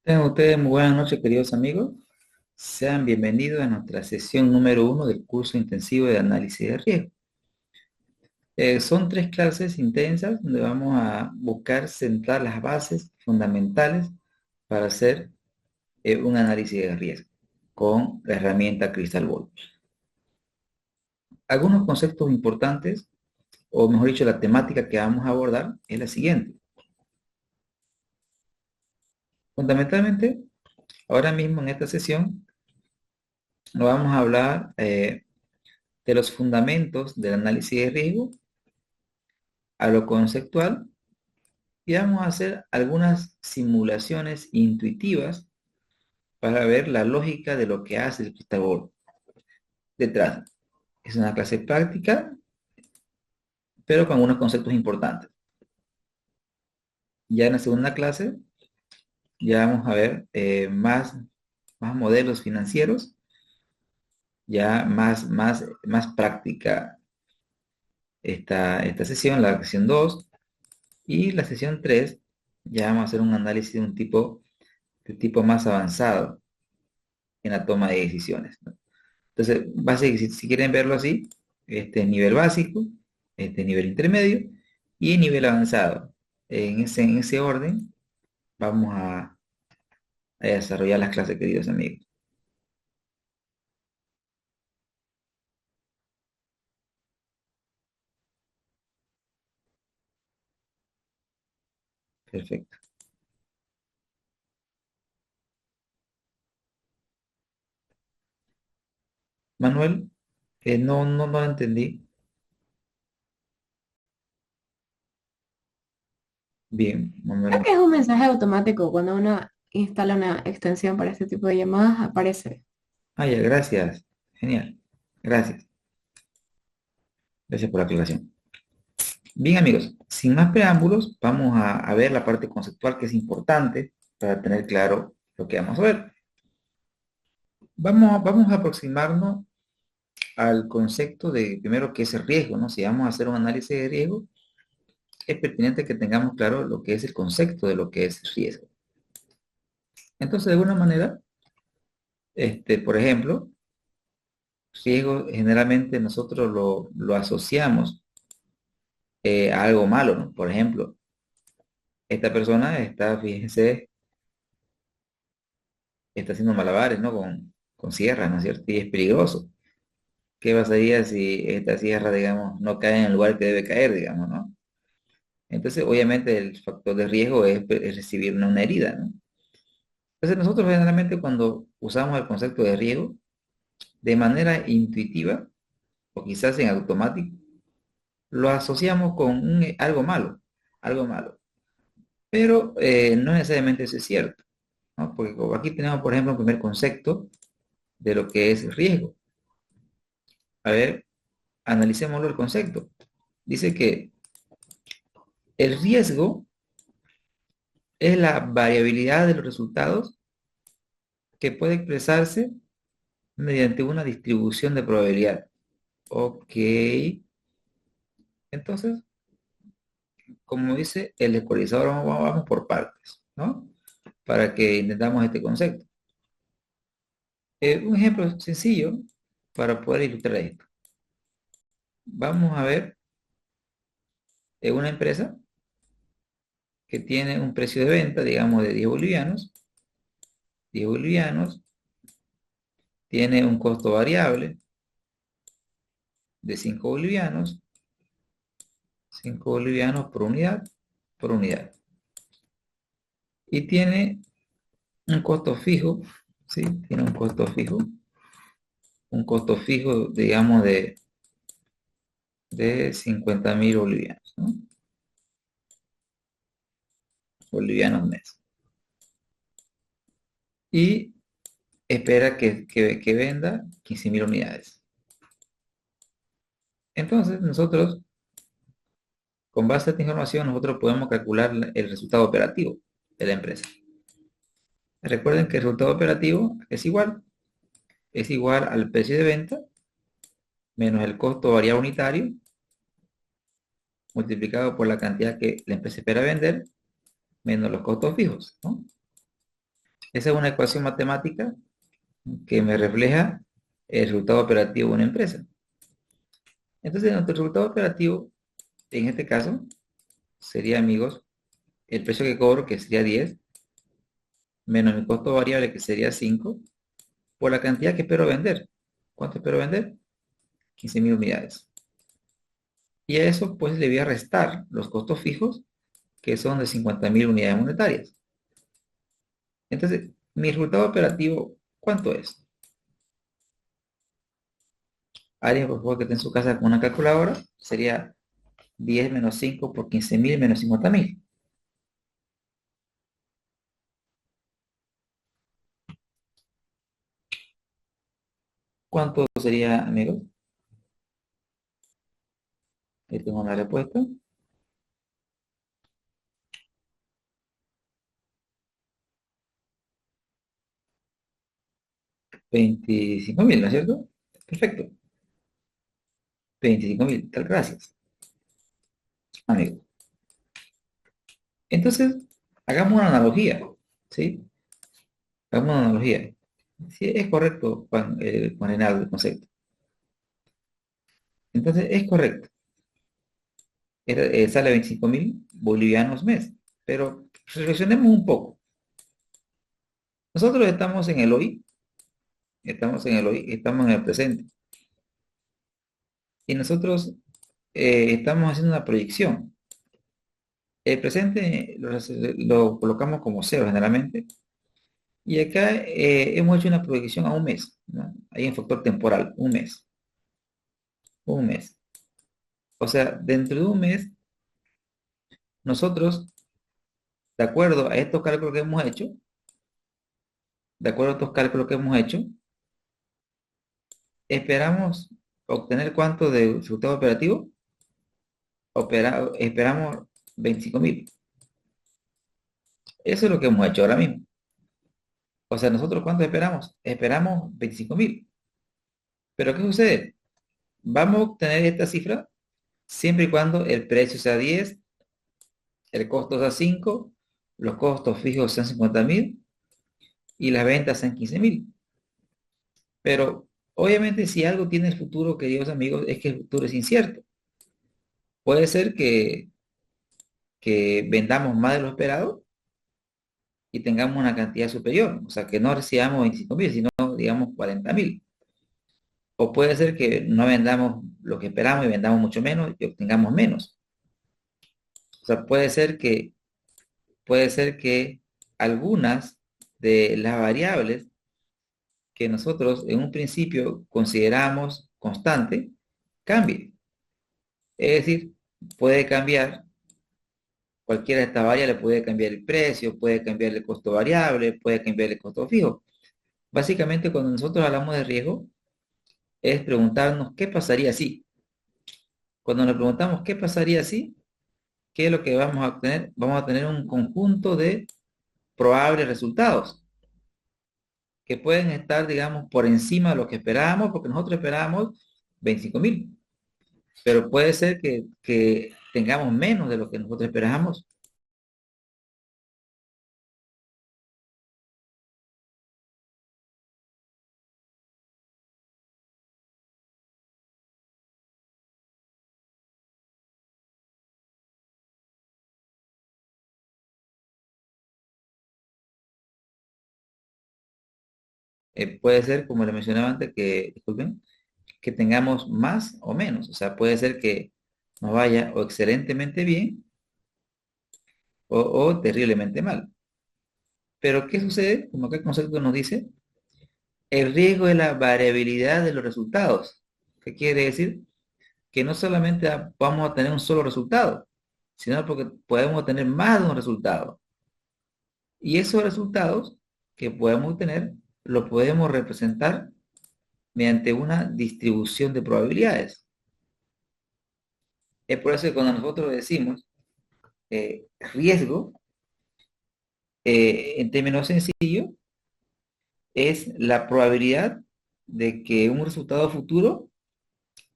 Tengan ustedes muy buenas noches, queridos amigos. Sean bienvenidos a nuestra sesión número 1 del curso intensivo de análisis de riesgo. Son 3 clases intensas donde vamos a buscar sentar las bases fundamentales para hacer un análisis de riesgo con la herramienta Crystal Ball. Algunos conceptos importantes, o mejor dicho, la temática que vamos a abordar es la siguiente. Fundamentalmente, ahora mismo en esta sesión, nos vamos a hablar de los fundamentos del análisis de riesgo a lo conceptual y vamos a hacer algunas simulaciones intuitivas para ver la lógica de lo que hace el Crystal detrás. Es una clase práctica, pero con algunos conceptos importantes. Ya en la segunda clase ya vamos a ver más modelos financieros, ya más práctica esta sesión, la sesión 2 y la sesión 3 ya vamos a hacer un análisis de tipo más avanzado en la toma de decisiones, ¿no? Entonces, si quieren verlo así, este es nivel básico, este es nivel intermedio y nivel avanzado. En ese orden vamos a desarrollar las clases, queridos amigos. Perfecto. Manuel, no lo entendí. Bien, Creo Manuel. que es un mensaje automático cuando uno instala una extensión para este tipo de llamadas, aparece. Ah, ya, gracias. Genial. Gracias. Gracias por la aclaración. Bien, amigos, sin más preámbulos, vamos a ver la parte conceptual que es importante para tener claro lo que vamos a ver. Vamos a aproximarnos al concepto de, primero, qué es el riesgo, ¿no? Si vamos a hacer un análisis de riesgo, es pertinente que tengamos claro lo que es el concepto de lo que es riesgo. Entonces, de alguna manera, por ejemplo, riesgo generalmente nosotros lo asociamos a algo malo, ¿no? Por ejemplo, esta persona fíjense, está haciendo malabares, ¿no? Con sierras, ¿no es cierto? Y es peligroso. ¿Qué pasaría si esta sierra, digamos, no cae en el lugar que debe caer, digamos, ¿no? Entonces, obviamente, el factor de riesgo es recibir una herida, ¿no? Entonces, nosotros generalmente cuando usamos el concepto de riesgo, de manera intuitiva, o quizás en automático, lo asociamos con algo malo, algo malo. Pero no necesariamente eso es cierto, ¿no? Porque como aquí tenemos, por ejemplo, el primer concepto de lo que es riesgo. A ver, analicémoslo el concepto. Dice que el riesgo es la variabilidad de los resultados que puede expresarse mediante una distribución de probabilidad. Ok, entonces, como dice el ecualizador, vamos por partes, ¿no? Para que intentamos este concepto. Un ejemplo sencillo para poder ilustrar esto. Vamos a ver una empresa que tiene un precio de venta, digamos, de 10 bolivianos. 10 bolivianos tiene un costo variable de 5 bolivianos. 5 bolivianos por unidad. Y tiene un costo fijo, ¿sí? Tiene un costo fijo, digamos, de 50.000 bolivianos, ¿no? Bolivianos mes. Y espera que venda 15.000 unidades. Entonces, nosotros, con base a esta información, nosotros podemos calcular el resultado operativo de la empresa. Recuerden que el resultado operativo es igual al precio de venta menos el costo variable unitario multiplicado por la cantidad que la empresa espera vender menos los costos fijos, ¿no? Esa es una ecuación matemática que me refleja el resultado operativo de una empresa. Entonces, nuestro resultado operativo, en este caso, sería, amigos, el precio que cobro, que sería 10, menos mi costo variable, que sería 5, por la cantidad que espero vender. ¿Cuánto espero vender? 15.000 unidades. Y a eso, pues, le voy a restar los costos fijos, que son de 50.000 unidades monetarias. Entonces, mi resultado operativo, ¿cuánto es? Alguien, por favor, que esté en su casa con una calculadora, sería 10 menos 5 por 15.000 menos 50.000. ¿Cuánto sería, amigos? Ahí tengo la respuesta. 25.000, ¿no es cierto? Perfecto. 25.000. Tal, gracias, amigos. Entonces, hagamos una analogía, ¿sí? Hagamos una analogía. Sí, es correcto, Juan Reinaldo, el concepto. Entonces, es correcto. Sale 25.000 bolivianos mes. Pero reflexionemos un poco. Nosotros estamos en el hoy, estamos en el presente. Y nosotros estamos haciendo una proyección. El presente lo colocamos como cero generalmente. Y acá hemos hecho una proyección a un mes, ¿no? Hay un factor temporal, un mes, un mes. O sea, dentro de un mes, nosotros, de acuerdo a estos cálculos que hemos hecho, de acuerdo a estos cálculos que hemos hecho, esperamos obtener cuánto de resultado operativo. Esperamos 25.000. Eso es lo que hemos hecho ahora mismo. O sea, nosotros ¿cuánto esperamos? Esperamos 25.000. Pero ¿qué sucede? Vamos a obtener esta cifra siempre y cuando el precio sea 10, el costo sea 5, los costos fijos sean 50.000 y las ventas sean 15.000. Pero obviamente si algo tiene el futuro, queridos amigos, es que el futuro es incierto. Puede ser que vendamos más de lo esperado y tengamos una cantidad superior. O sea, que no recibamos 25.000, sino digamos 40.000. O puede ser que no vendamos lo que esperamos y vendamos mucho menos y obtengamos menos. O sea, puede ser que algunas de las variables que nosotros en un principio consideramos constante cambien. Es decir, puede cambiar cualquiera de estas variables, puede cambiar el precio, puede cambiar el costo variable, puede cambiar el costo fijo. Básicamente, cuando nosotros hablamos de riesgo, es preguntarnos qué pasaría si. Cuando nos preguntamos qué pasaría si, ¿qué es lo que vamos a obtener? Vamos a tener un conjunto de probables resultados que pueden estar, digamos, por encima de lo que esperábamos, porque nosotros esperábamos 25.000, pero puede ser que tengamos menos de lo que nosotros esperábamos. Puede ser, como le mencionaba antes, disculpen, que tengamos más o menos. O sea, puede ser que nos vaya o excelentemente bien o terriblemente mal. Pero ¿qué sucede? Como que el concepto nos dice, el riesgo es la variabilidad de los resultados. ¿Qué quiere decir? Que no solamente vamos a tener un solo resultado, sino porque podemos tener más de un resultado. Y esos resultados que podemos tener los podemos representar mediante una distribución de probabilidades. Es por eso que cuando nosotros decimos riesgo, en términos sencillos, es la probabilidad de que un resultado futuro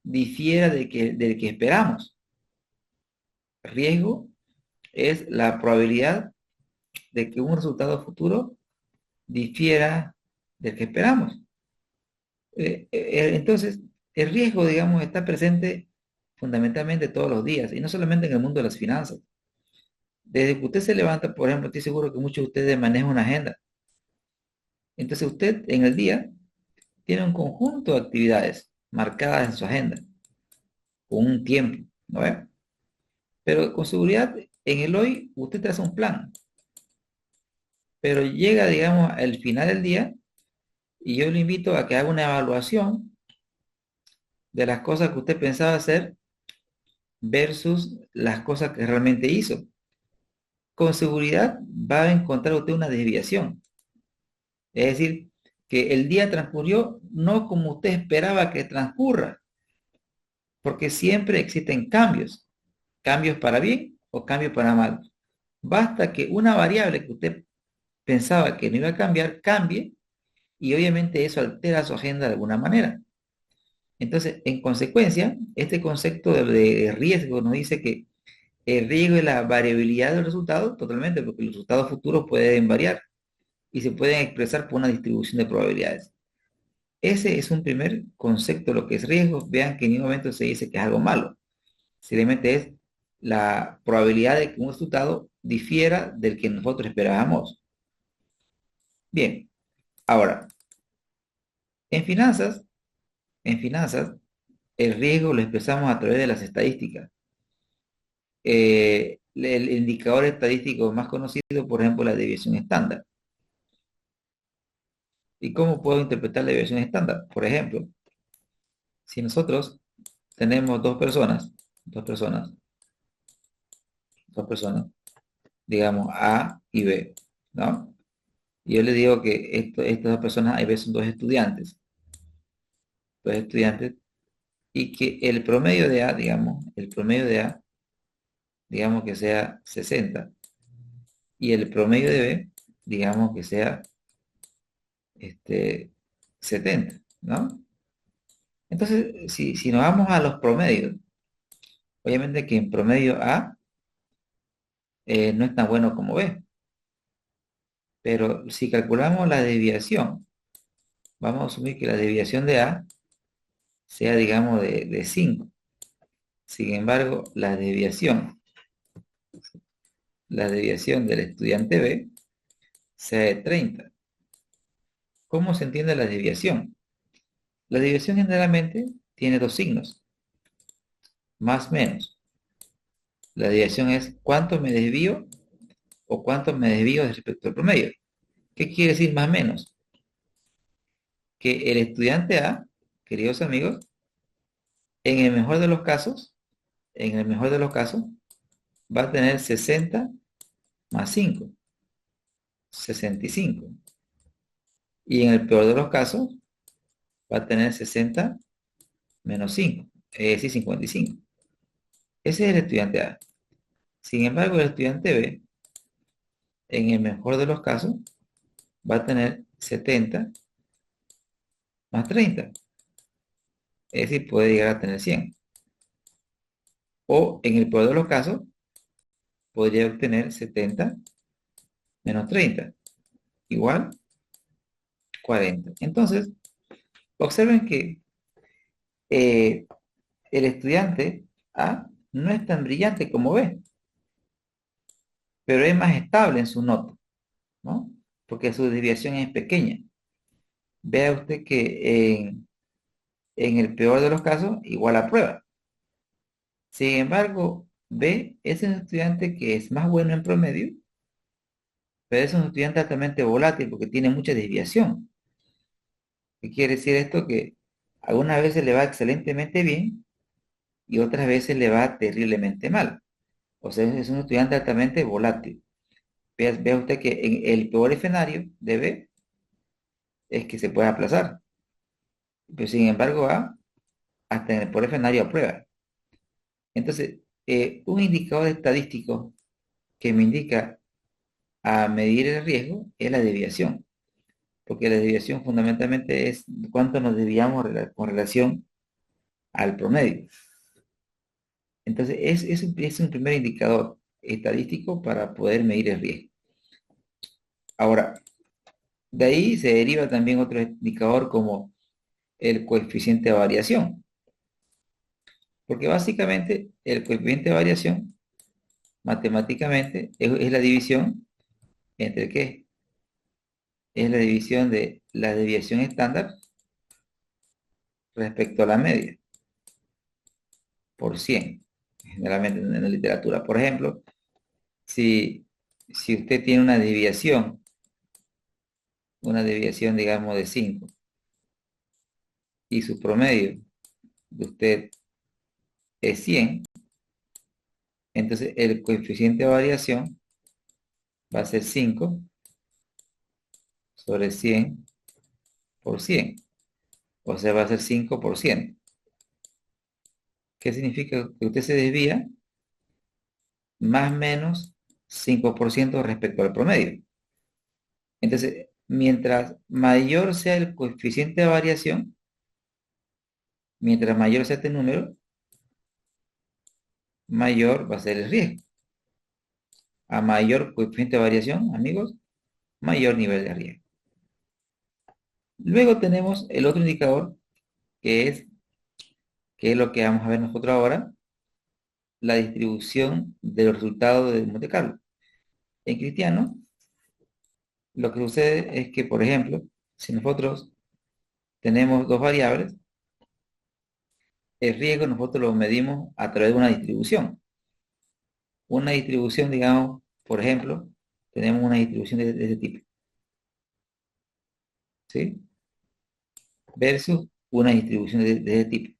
difiera del que esperamos. Riesgo es la probabilidad de que un resultado futuro difiera del que esperamos. Entonces, el riesgo, digamos, está presente fundamentalmente todos los días, y no solamente en el mundo de las finanzas. Desde que usted se levanta, por ejemplo, estoy seguro que muchos de ustedes manejan una agenda. Entonces, usted en el día tiene un conjunto de actividades marcadas en su agenda, con un tiempo, ¿no ve? Pero con seguridad, en el hoy, usted traza un plan, pero llega, digamos, al final del día, y yo le invito a que haga una evaluación de las cosas que usted pensaba hacer versus las cosas que realmente hizo. Con seguridad va a encontrar usted una desviación. Es decir, que el día transcurrió no como usted esperaba que transcurra, porque siempre existen cambios, cambios para bien o cambios para mal. Basta que una variable que usted pensaba que no iba a cambiar, cambie, y obviamente eso altera su agenda de alguna manera. Entonces, en consecuencia, este concepto de riesgo nos dice que el riesgo es la variabilidad del resultado totalmente, porque los resultados futuros pueden variar y se pueden expresar por una distribución de probabilidades. Ese es un primer concepto de lo que es riesgo. Vean que en ningún momento se dice que es algo malo. Simplemente es la probabilidad de que un resultado difiera del que nosotros esperábamos. Bien, ahora, en finanzas, en finanzas, el riesgo lo expresamos a través de las estadísticas. El indicador estadístico más conocido, por ejemplo, la desviación estándar. ¿Y cómo puedo interpretar la desviación estándar? Por ejemplo, si nosotros tenemos dos personas, dos personas, digamos A y B, ¿no? Y yo le digo que estas dos personas A y B son dos estudiantes, y que el promedio de A, digamos, el promedio de A, digamos que sea 60, y el promedio de B, digamos que sea este, 70, ¿no? Entonces, si nos vamos a los promedios, obviamente que en promedio A no es tan bueno como B, pero si calculamos la desviación, vamos a asumir que la desviación de A sea, digamos, de 5. Sin embargo, la desviación del estudiante B sea de 30. ¿Cómo se entiende la desviación? La desviación generalmente tiene dos signos, más menos. La desviación es cuánto me desvío o cuánto me desvío respecto al promedio. ¿Qué quiere decir más menos? Que el estudiante A, queridos amigos, en el mejor de los casos, en el mejor de los casos, va a tener 60 más 5, 65. Y en el peor de los casos, va a tener 60 menos 5, es decir, 55. Ese es el estudiante A. Sin embargo, el estudiante B, en el mejor de los casos, va a tener 70 más 30. Es decir, puede llegar a tener 100. O en el peor de los casos, podría obtener 70 menos 30, igual 40. Entonces, observen que eh, el estudiante A no es tan brillante como B, pero es más estable en su nota, ¿no? Porque su desviación es pequeña. Vea usted que en el peor de los casos, igual aprueba. Sin embargo, B es un estudiante que es más bueno en promedio, pero es un estudiante altamente volátil porque tiene mucha desviación. ¿Qué quiere decir esto? Que algunas veces le va excelentemente bien y otras veces le va terriblemente mal. O sea, es un estudiante altamente volátil. Vea usted que en el peor escenario de B es que se puede aplazar. Pero sin embargo, A hasta en el peor escenario aprueba. Entonces, un indicador estadístico que me indica a medir el riesgo es la desviación, porque la desviación fundamentalmente es cuánto nos desviamos con relación al promedio. Entonces, es un primer indicador estadístico para poder medir el riesgo. Ahora, De ahí se deriva también otro indicador como el coeficiente de variación, porque básicamente el coeficiente de variación matemáticamente es la división entre qué? Es la división de la desviación estándar respecto a la media por 100 generalmente en la literatura. Por ejemplo, si, si usted tiene una desviación digamos de 5 y su promedio de usted es 100, entonces el coeficiente de variación va a ser 5 sobre 100 por 100, o sea, va a ser 5%. ¿Qué significa? Que usted se desvía más o menos 5% respecto al promedio. Entonces, mientras mayor sea el coeficiente de variación, mientras mayor sea este número, mayor va a ser el riesgo. A mayor coeficiente de variación, amigos, mayor nivel de riesgo. Luego tenemos el otro indicador, que es, que es lo que vamos a ver nosotros ahora, la distribución de los resultados de Monte Carlo. En cristiano, lo que sucede es que, por ejemplo, si nosotros tenemos dos variables, el riesgo nosotros lo medimos a través de una distribución. Una distribución, digamos, por ejemplo, tenemos una distribución de este tipo, ¿sí? Versus una distribución de este tipo.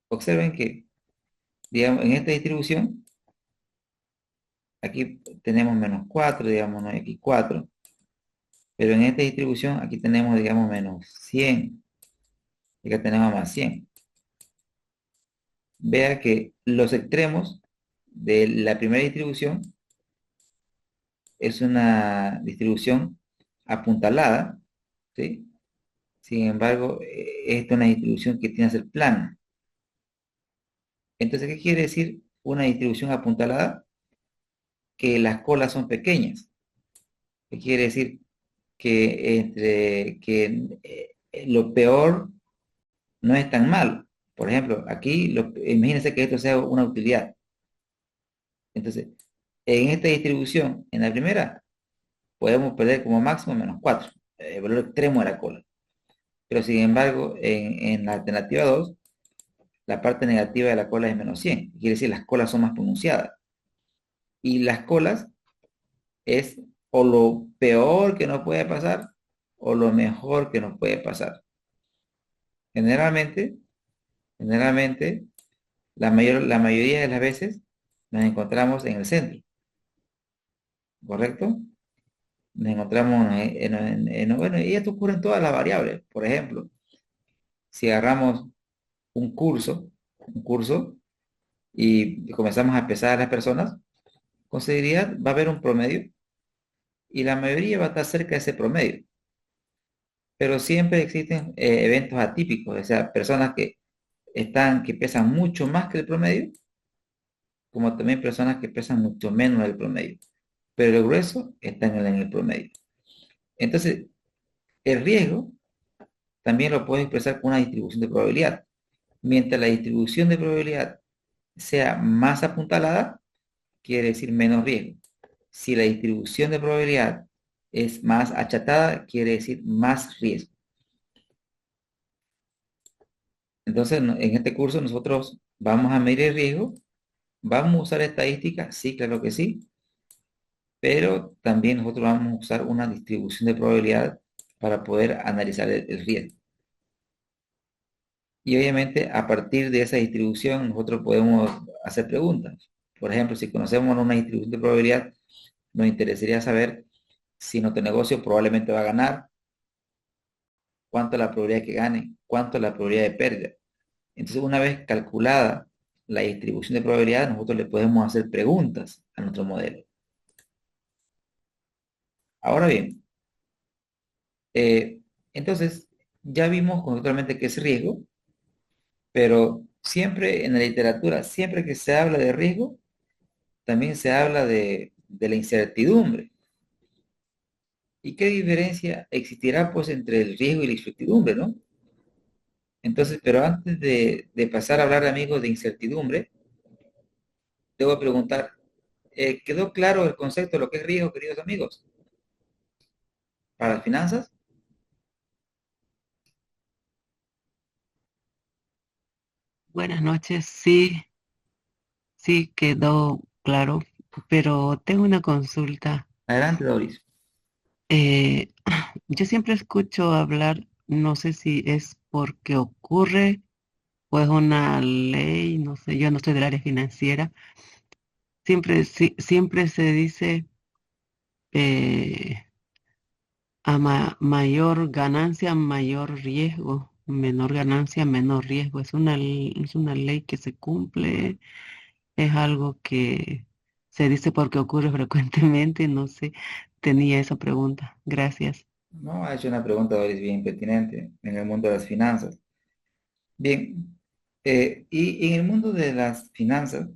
Observen que, digamos, en esta distribución, aquí tenemos -4, digamos, no hay aquí 4, pero en esta distribución aquí tenemos, digamos, -100, y acá tenemos +100. Vea que los extremos de la primera distribución es una distribución apuntalada, ¿sí? Sin embargo, esta es una distribución que tiene que ser plana. Entonces, ¿qué quiere decir una distribución apuntalada? Que las colas son pequeñas. ¿Qué quiere decir? Que lo peor no es tan malo. Por ejemplo, aquí, imagínense que esto sea una utilidad. Entonces, en esta distribución, en la primera, podemos perder como máximo -4, el valor extremo de la cola. Pero sin embargo, en la alternativa 2 la parte negativa de la cola es -100. Quiere decir, las colas son más pronunciadas. Y las colas es o lo peor que nos puede pasar o lo mejor que nos puede pasar. Generalmente, generalmente, la mayoría de las veces nos encontramos en el centro, ¿correcto? Nos encontramos bueno, y esto ocurre en todas las variables. Por ejemplo, si agarramos un curso y comenzamos a pesar a las personas, con seguridad va a haber un promedio y la mayoría va a estar cerca de ese promedio. Pero siempre existen eventos atípicos, o sea, personas que pesan mucho más que el promedio, como también personas que pesan mucho menos del promedio. Pero el grueso está en el promedio. Entonces, el riesgo también lo puedes expresar con una distribución de probabilidad. Mientras la distribución de probabilidad sea más apuntalada, quiere decir menos riesgo. Si la distribución de probabilidad es más achatada, quiere decir más riesgo. Entonces, en este curso nosotros vamos a medir el riesgo, vamos a usar estadística, sí, claro que sí, pero también nosotros vamos a usar una distribución de probabilidad para poder analizar el riesgo. Y obviamente a partir de esa distribución nosotros podemos hacer preguntas. Por ejemplo, si conocemos una distribución de probabilidad, nos interesaría saber si nuestro negocio probablemente va a ganar, cuánto es la probabilidad de que gane, cuánto es la probabilidad de pérdida. Entonces, una vez calculada la distribución de probabilidad, nosotros le podemos hacer preguntas a nuestro modelo. Ahora bien, entonces ya vimos conceptualmente qué es riesgo, pero siempre en la literatura, siempre que se habla de riesgo, también se habla de la incertidumbre. ¿Y qué diferencia existirá pues entre el riesgo y la incertidumbre, ¿no? Entonces, pero antes de pasar a hablar, amigos, de incertidumbre, debo preguntar, ¿quedó claro el concepto de lo que es riesgo, queridos amigos? Para las finanzas. Buenas noches, sí, sí quedó claro, pero tengo una consulta. Adelante, Doris. Eh, yo siempre escucho hablar, no sé si es porque ocurre o es una ley, no sé, yo no soy del área financiera. Siempre, siempre se dice eh, mayor ganancia, mayor riesgo, menor ganancia, menor riesgo. Es una ley que se cumple. Es algo que se dice porque ocurre frecuentemente, no sé, tenía esa pregunta. Gracias. No, ha hecho una pregunta, Doris, bien pertinente en el mundo de las finanzas. Bien, y en el mundo de las finanzas,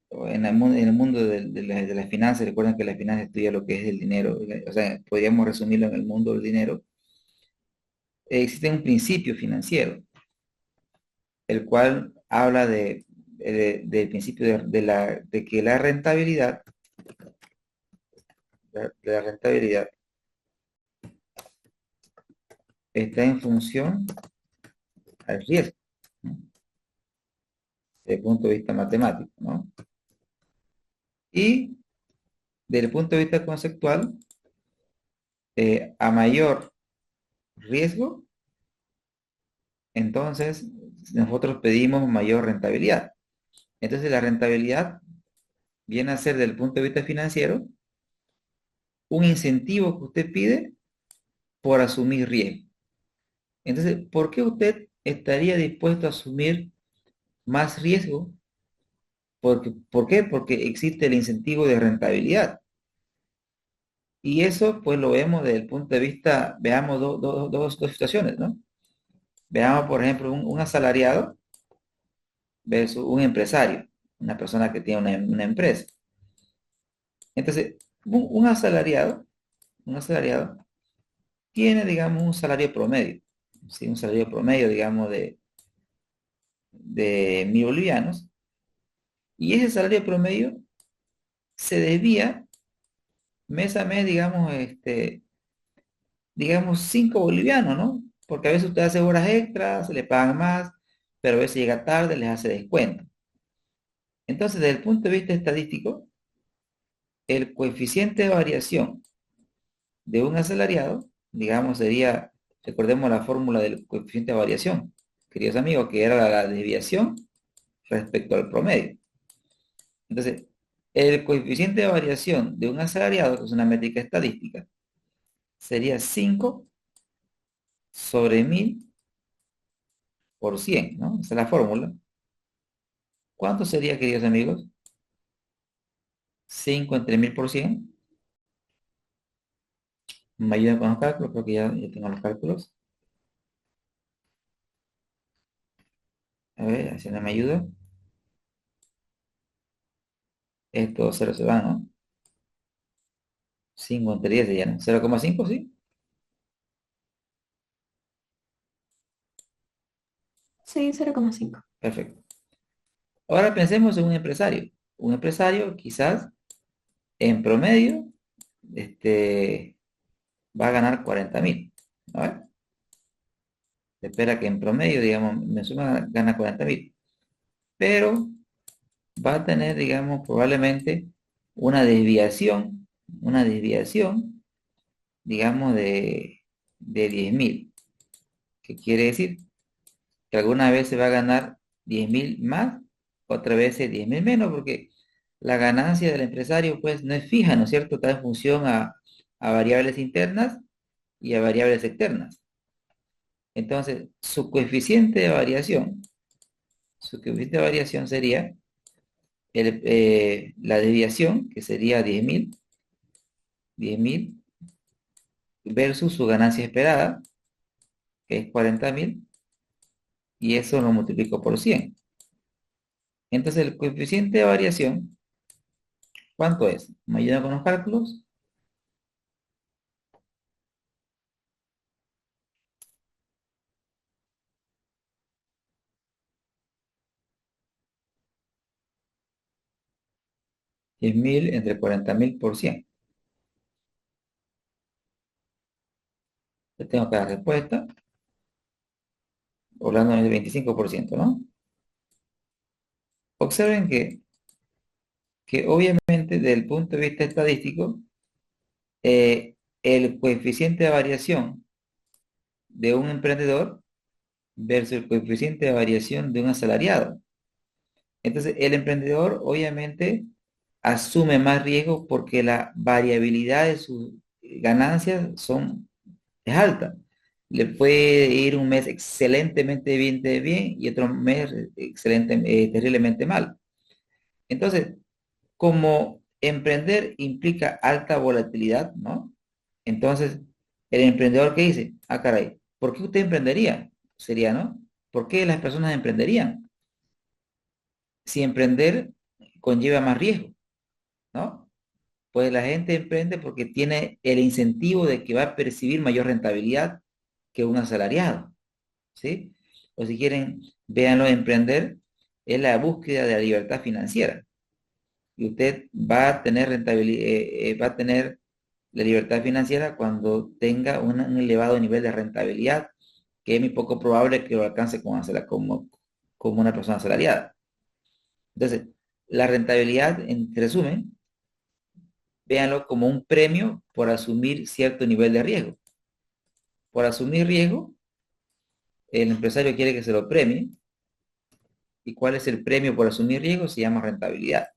o en el mundo de las finanzas, recuerden que la finanza estudia lo que es el dinero, o sea, podríamos resumirlo en el mundo del dinero. Existe un principio financiero, el cual habla del principio de que la rentabilidad, de la rentabilidad está en función al riesgo, ¿no? Desde el punto de vista matemático, ¿no? Y desde el punto de vista conceptual, a mayor riesgo, entonces nosotros pedimos mayor rentabilidad. Entonces la rentabilidad viene a ser, desde el punto de vista financiero, un incentivo que usted pide por asumir riesgo. Entonces, ¿por qué usted estaría dispuesto a asumir más riesgo? ¿Por qué? Porque existe el incentivo de rentabilidad. Y eso pues lo vemos desde el punto de vista, veamos dos situaciones, ¿no? Veamos, por ejemplo, un asalariado versus un empresario, una persona que tiene una empresa. Entonces, un asalariado tiene, digamos, un salario promedio, ¿sí? Un salario promedio, digamos, de 1.000 bolivianos, y ese salario promedio se debía mes a mes, digamos, digamos 5 bolivianos, ¿no? Porque a veces usted hace horas extras, se le pagan más, pero a veces llega tarde, les hace descuento. Entonces, desde el punto de vista estadístico, el coeficiente de variación de un asalariado, digamos, sería, recordemos la fórmula del coeficiente de variación, queridos amigos, que era la desviación respecto al promedio. Entonces, el coeficiente de variación de un asalariado, que es una métrica estadística, sería 5/1000 por 100, ¿no? Esa es la fórmula. ¿Cuánto sería, queridos amigos? 5 entre 1000 por 100. Me ayudan con los cálculos, creo que ya tengo los cálculos. A ver, si no me ayuda. Estos ceros se van, ¿no? 5 entre 10 sería, ¿no? 0,5, ¿sí? Sí, 0,5. Perfecto. Ahora pensemos en un empresario. Un empresario quizás en promedio va a ganar 40.000. ¿No ve? Se espera que en promedio, digamos, mensual gana 40.000. Pero va a tener, digamos, probablemente una desviación, digamos, de 10.000. ¿Qué quiere decir? Que alguna vez se va a ganar 10.000 más, otra vez 10.000 menos, porque la ganancia del empresario pues no es fija, ¿no es cierto? Está en función a variables internas y a variables externas. Entonces, su coeficiente de variación sería la desviación, que sería 10.000 versus su ganancia esperada, que es 40.000, y eso lo multiplico por 100. Entonces, el coeficiente de variación, ¿cuánto es? ¿Me ayudan con los cálculos? 10.000 entre 40.000 por 100. Yo tengo acá la respuesta, hablando del 25%, ¿no? Observen que obviamente desde el punto de vista estadístico, el coeficiente de variación de un emprendedor versus el coeficiente de variación de un asalariado. Entonces, el emprendedor obviamente asume más riesgo porque la variabilidad de sus ganancias es alta. Le puede ir un mes excelentemente bien, de bien y otro mes terriblemente mal. Entonces, como emprender implica alta volatilidad, ¿no? Entonces, el emprendedor que dice, ah, caray, ¿por qué usted emprendería? Sería, ¿no? ¿Por qué las personas emprenderían? Si emprender conlleva más riesgo, ¿no? Pues la gente emprende porque tiene el incentivo de que va a percibir mayor rentabilidad que un asalariado, ¿sí? O si quieren, véanlo, emprender es la búsqueda de la libertad financiera. Y usted va a tener rentabilidad, va a tener la libertad financiera cuando tenga un elevado nivel de rentabilidad, que es muy poco probable que lo alcance como una persona asalariada. Entonces, la rentabilidad, en resumen, véanlo como un premio por asumir cierto nivel de riesgo. Por asumir riesgo, el empresario quiere que se lo premie. ¿Y cuál es el premio por asumir riesgo? Se llama rentabilidad.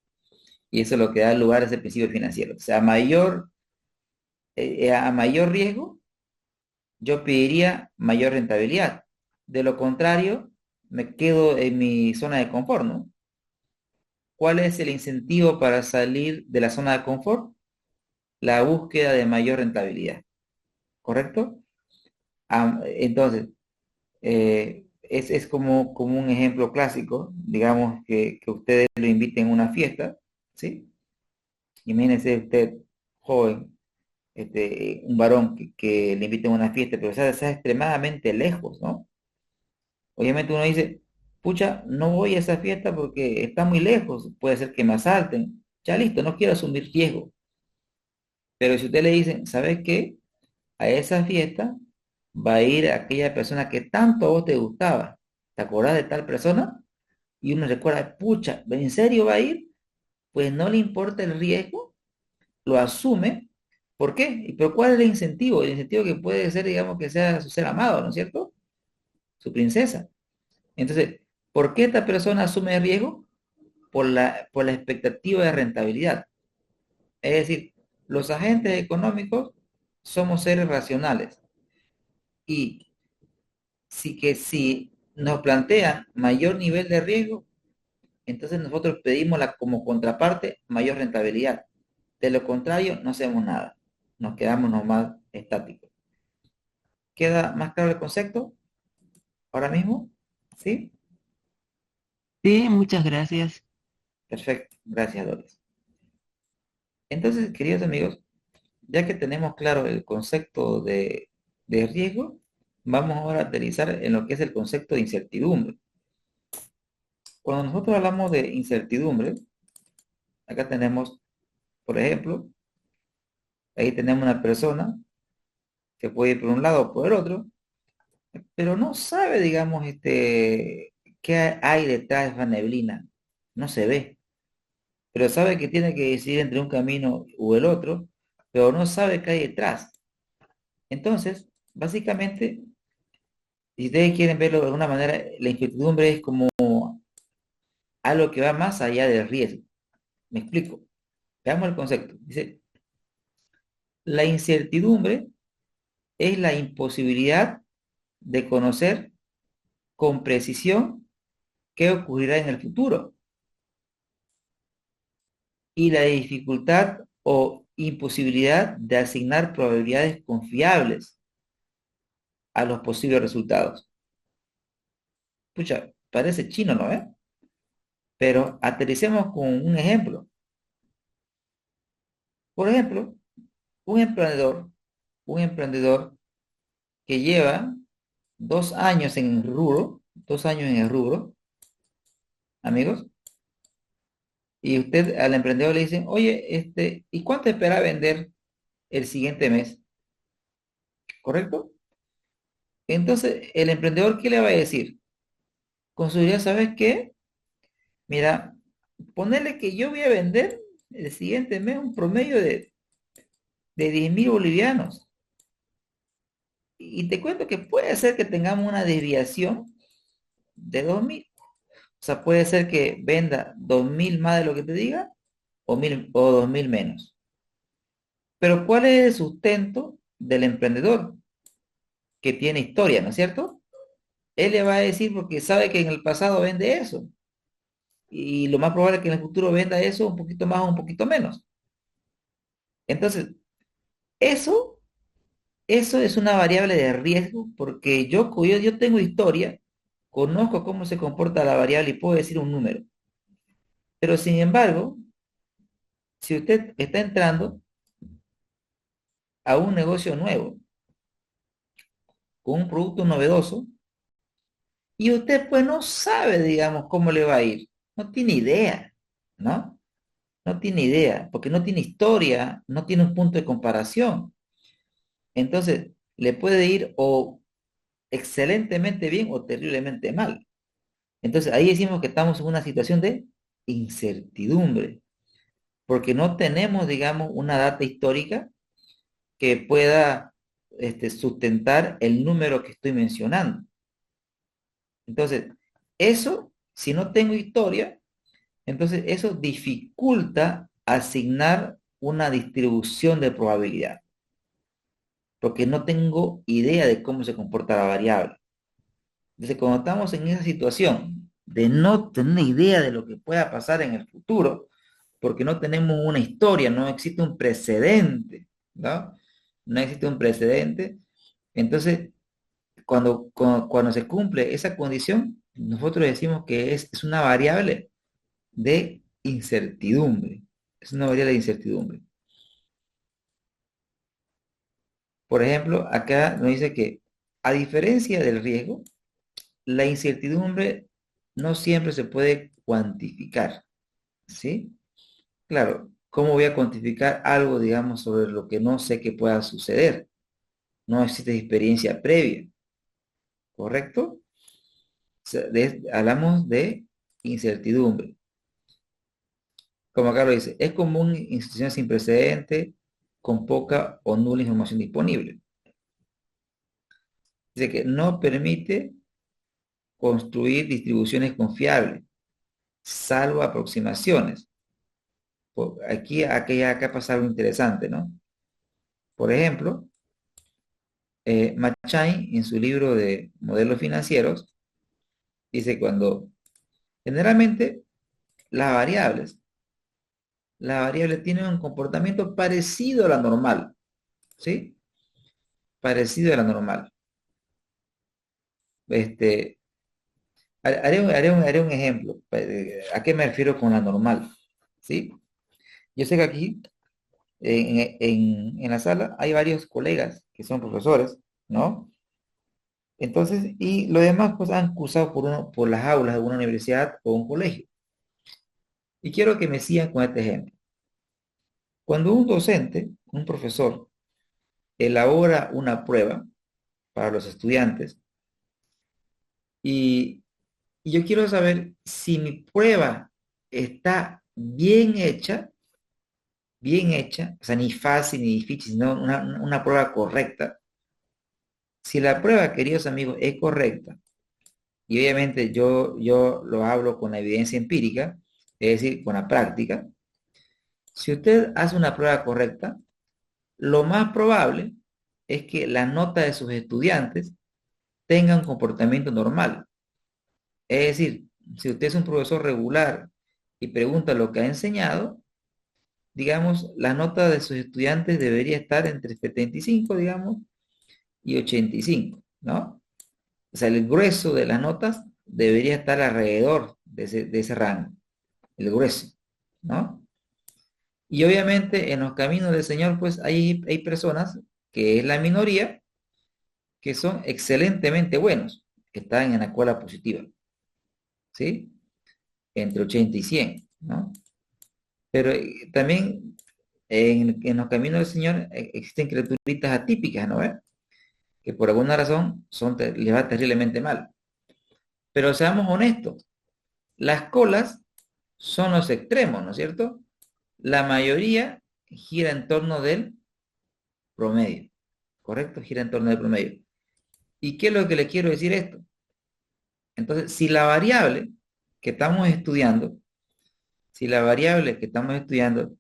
Y eso es lo que da lugar a ese principio financiero. O sea, a mayor riesgo, yo pediría mayor rentabilidad. De lo contrario, me quedo en mi zona de confort, ¿no? ¿Cuál es el incentivo para salir de la zona de confort? La búsqueda de mayor rentabilidad, ¿correcto? Entonces, es como un ejemplo clásico, digamos que ustedes lo inviten a una fiesta, ¿sí? Imagínese usted, joven, un varón que le inviten a una fiesta, pero sea extremadamente lejos, ¿no? Obviamente uno dice, pucha, no voy a esa fiesta porque está muy lejos, puede ser que me asalten. Ya listo, no quiero asumir riesgo. Pero si usted le dicen, ¿sabes qué? A esa fiesta va a ir aquella persona que tanto a vos te gustaba. ¿Te acordás de tal persona? Y uno recuerda, pucha, ¿en serio va a ir? Pues no le importa el riesgo, lo asume. ¿Por qué? ¿Pero cuál es el incentivo? El incentivo que puede ser, digamos, que sea su ser amado, ¿no es cierto? Su princesa. Entonces, ¿por qué esta persona asume el riesgo? Por la expectativa de rentabilidad. Es decir, los agentes económicos somos seres racionales y si nos plantean mayor nivel de riesgo, entonces nosotros pedimos como contraparte mayor rentabilidad. De lo contrario, no hacemos nada. Nos quedamos nomás estáticos. ¿Queda más claro el concepto ahora mismo? ¿Sí? Sí, muchas gracias. Perfecto. Gracias, Doris. Entonces, queridos amigos, ya que tenemos claro el concepto de riesgo, vamos ahora a aterrizar en lo que es el concepto de incertidumbre. Cuando nosotros hablamos de incertidumbre, acá tenemos, por ejemplo, ahí tenemos una persona que puede ir por un lado o por el otro, pero no sabe, digamos, qué hay detrás de esa neblina. No se ve, pero sabe que tiene que decidir entre un camino u el otro, pero no sabe qué hay detrás. Entonces, básicamente, si ustedes quieren verlo de alguna manera, la incertidumbre es como algo que va más allá del riesgo. Me explico. Veamos el concepto. Dice, la incertidumbre es la imposibilidad de conocer con precisión qué ocurrirá en el futuro y la dificultad o imposibilidad de asignar probabilidades confiables a los posibles resultados. Pucha, parece chino, ¿no? Pero aterricemos con un ejemplo. Por ejemplo, un emprendedor, un emprendedor que lleva 2 años en el rubro, 2 años en el rubro, amigos, y usted al emprendedor le dice, oye, ¿y cuánto espera vender el siguiente mes? ¿Correcto? Entonces, el emprendedor, ¿qué le va a decir? Con seguridad, ¿sabes qué? Mira, ponerle que yo voy a vender el siguiente mes un promedio de 10.000 bolivianos. Y te cuento que puede ser que tengamos una desviación de 2.000. O sea, puede ser que venda 2.000 más de lo que te diga o 2.000 menos. Pero ¿cuál es el sustento del emprendedor que tiene historia, ¿no es cierto? Él le va a decir porque sabe que en el pasado vende eso. Y lo más probable es que en el futuro venda eso un poquito más o un poquito menos. Entonces, eso, eso es una variable de riesgo porque yo tengo historia, conozco cómo se comporta la variable y puedo decir un número. Pero sin embargo, si usted está entrando a un negocio nuevo, con un producto novedoso, y usted pues no sabe, digamos, cómo le va a ir, no tiene idea, ¿no? No tiene idea, porque no tiene historia, no tiene un punto de comparación. Entonces, le puede ir o excelentemente bien o terriblemente mal. Entonces, ahí decimos que estamos en una situación de incertidumbre, porque no tenemos, digamos, una data histórica que pueda sustentar el número que estoy mencionando. Entonces, eso, si no tengo historia, entonces eso dificulta asignar una distribución de probabilidad, porque no tengo idea de cómo se comporta la variable. Entonces, cuando estamos en esa situación de no tener idea de lo que pueda pasar en el futuro, porque no tenemos una historia, no existe un precedente, ¿no? No existe un precedente. Entonces, cuando se cumple esa condición, nosotros decimos que es una variable de incertidumbre. Es una variable de incertidumbre. Por ejemplo, acá nos dice que a diferencia del riesgo, la incertidumbre no siempre se puede cuantificar, ¿sí? Claro, ¿cómo voy a cuantificar algo, digamos, sobre lo que no sé que pueda suceder? No existe experiencia previa, ¿correcto? O sea, hablamos de incertidumbre. Como acá lo dice, es común en situaciones sin precedente, con poca o nula información disponible. Dice que no permite construir distribuciones confiables, salvo aproximaciones. Acá pasa algo interesante, ¿no? Por ejemplo, McShane, en su libro de modelos financieros, dice generalmente las variables tienen un comportamiento parecido a la normal, ¿sí? Parecido a la normal. Este, haré un ejemplo. ¿A qué me refiero con la normal? ¿Sí? Yo sé que aquí en la sala hay varios colegas que son profesores, ¿no? Entonces, y los demás pues han cursado por las aulas de una universidad o un colegio. Y quiero que me sigan con este ejemplo. Cuando un docente, un profesor, elabora una prueba para los estudiantes y, y yo quiero saber si mi prueba está bien hecha, o sea, ni fácil ni difícil, sino una prueba correcta. Si la prueba, queridos amigos, es correcta, y obviamente yo lo hablo con la evidencia empírica, es decir, con la práctica, si usted hace una prueba correcta, lo más probable es que la nota de sus estudiantes tenga un comportamiento normal. Es decir, si usted es un profesor regular y pregunta lo que ha enseñado, digamos, la nota de sus estudiantes debería estar entre 75, digamos, y 85, ¿no? O sea, el grueso de las notas debería estar alrededor de ese rango, el grueso, ¿no? Y obviamente en los caminos del Señor, pues hay personas, que es la minoría, que son excelentemente buenos, que están en la escuela positiva, ¿sí? Entre 80 y 100, ¿no? Pero también en los caminos del Señor existen criaturitas atípicas, ¿no ves? Que por alguna razón les va terriblemente mal. Pero seamos honestos, las colas son los extremos, ¿no es cierto? La mayoría gira en torno del promedio, ¿correcto? Gira en torno del promedio. ¿Y qué es lo que le quiero decir esto? Entonces, si la variable que estamos estudiando, si la variable que estamos estudiando,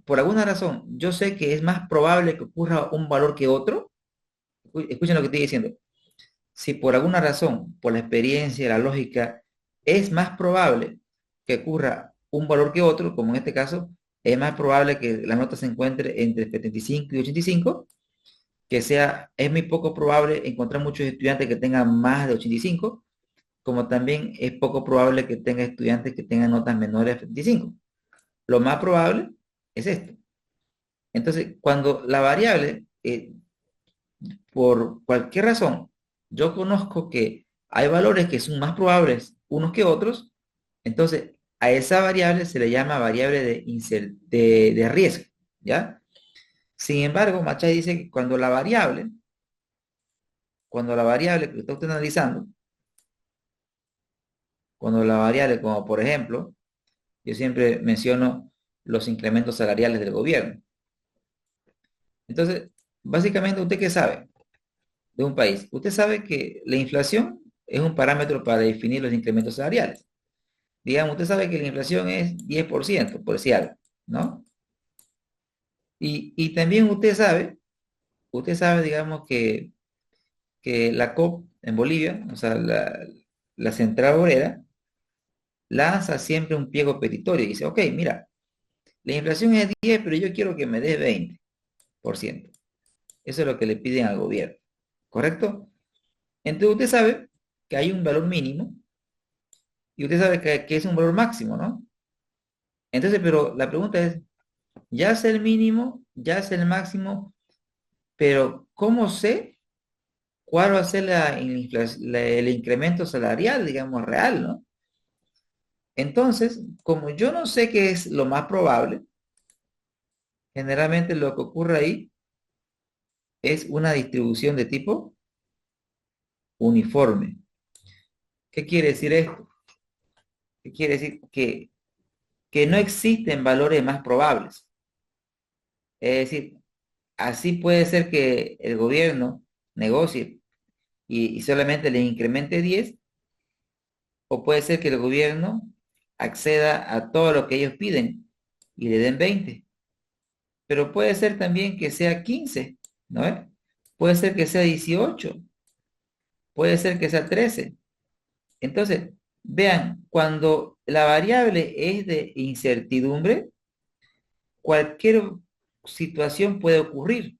por alguna razón, yo sé que es más probable que ocurra un valor que otro, escuchen lo que estoy diciendo. Si por alguna razón, por la experiencia, la lógica, es más probable que ocurra un valor que otro, como en este caso, es más probable que la nota se encuentre entre 75 y 85, es muy poco probable encontrar muchos estudiantes que tengan más de 85, como también es poco probable que tenga estudiantes que tengan notas menores a 75. Lo más probable es esto. Entonces, cuando la variable, por cualquier razón, yo conozco que hay valores que son más probables unos que otros, entonces a esa variable se le llama variable de riesgo, ¿ya? Sin embargo, Machay dice que cuando la variable que está usted analizando, cuando la variable, como por ejemplo, yo siempre menciono los incrementos salariales del gobierno. Entonces, básicamente, ¿usted qué sabe de un país? Usted sabe que la inflación es un parámetro para definir los incrementos salariales. Digamos, usted sabe que la inflación es 10%, por decir algo, ¿no? Y también usted sabe, digamos, que la COP en Bolivia, o sea, la central obrera, lanza siempre un pliego petitorio y dice, ok, mira, la inflación es 10, pero yo quiero que me des 20%. Eso es lo que le piden al gobierno, ¿correcto? Entonces usted sabe que hay un valor mínimo y usted sabe que es un valor máximo, ¿no? Entonces, pero la pregunta es, ya es el mínimo, ya es el máximo, pero ¿cómo sé cuál va a ser el incremento salarial, digamos, real, ¿no? Entonces, como yo no sé qué es lo más probable, generalmente lo que ocurre ahí es una distribución de tipo uniforme. ¿Qué quiere decir esto? ¿Qué quiere decir? Que no existen valores más probables. Es decir, así puede ser que el gobierno negocie y solamente le incremente 10, o puede ser que el gobierno acceda a todo lo que ellos piden y le den 20. Pero puede ser también que sea 15, ¿no es? Puede ser que sea 18, puede ser que sea 13. Entonces, vean, cuando la variable es de incertidumbre, cualquier situación puede ocurrir.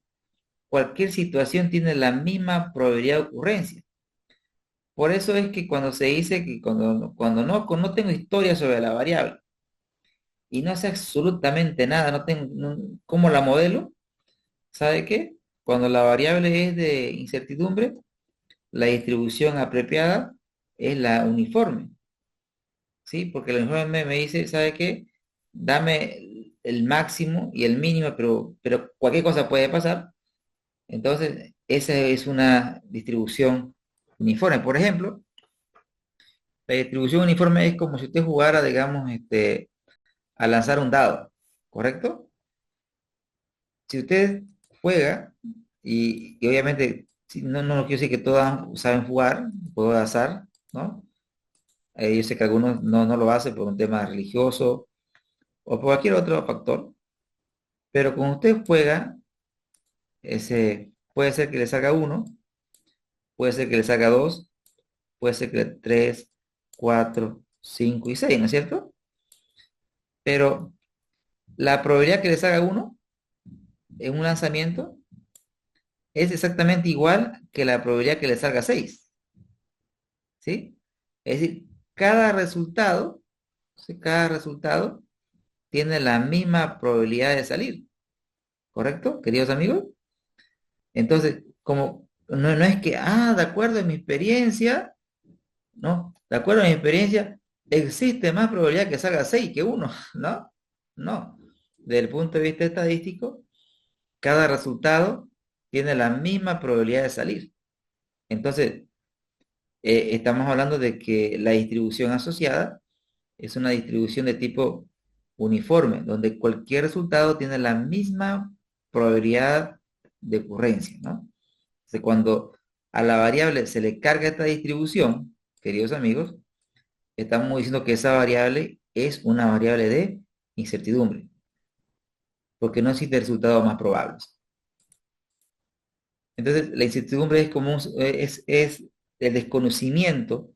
Cualquier situación tiene la misma probabilidad de ocurrencia. Por eso es que cuando se dice que cuando no tengo historia sobre la variable y no sé absolutamente nada, no tengo cómo la modelo, ¿sabe qué? Cuando la variable es de incertidumbre, la distribución apropiada es la uniforme, ¿sí? Porque la uniforme me dice, ¿sabe qué? Dame el máximo y el mínimo, pero cualquier cosa puede pasar. Entonces, esa es una distribución uniforme. Por ejemplo, la distribución uniforme es como si usted jugara, digamos, a lanzar un dado, ¿correcto? Si usted juega, y obviamente, si no quiero decir que todas saben jugar, juego de azar, ¿no? Yo sé que algunos no lo hacen por un tema religioso o por cualquier otro factor, pero cuando usted juega, puede ser que le salga uno, puede ser que le salga dos, puede ser que tres, cuatro, cinco y seis, ¿no es cierto? Pero la probabilidad que le salga uno en un lanzamiento es exactamente igual que la probabilidad que le salga 6, ¿sí? Es decir, cada resultado, ¿sí? Cada resultado tiene la misma probabilidad de salir, ¿correcto, queridos amigos? Entonces, como no es que, de acuerdo a mi experiencia, ¿no? De acuerdo a mi experiencia, existe más probabilidad que salga 6 que uno, ¿no? No. Desde el punto de vista estadístico, cada resultado tiene la misma probabilidad de salir. Entonces, estamos hablando de que la distribución asociada es una distribución de tipo uniforme, donde cualquier resultado tiene la misma probabilidad de ocurrencia, ¿no? Entonces, cuando a la variable se le carga esta distribución, queridos amigos, estamos diciendo que esa variable es una variable de incertidumbre, porque no existe resultados más probables. Entonces, la incertidumbre es como es el desconocimiento,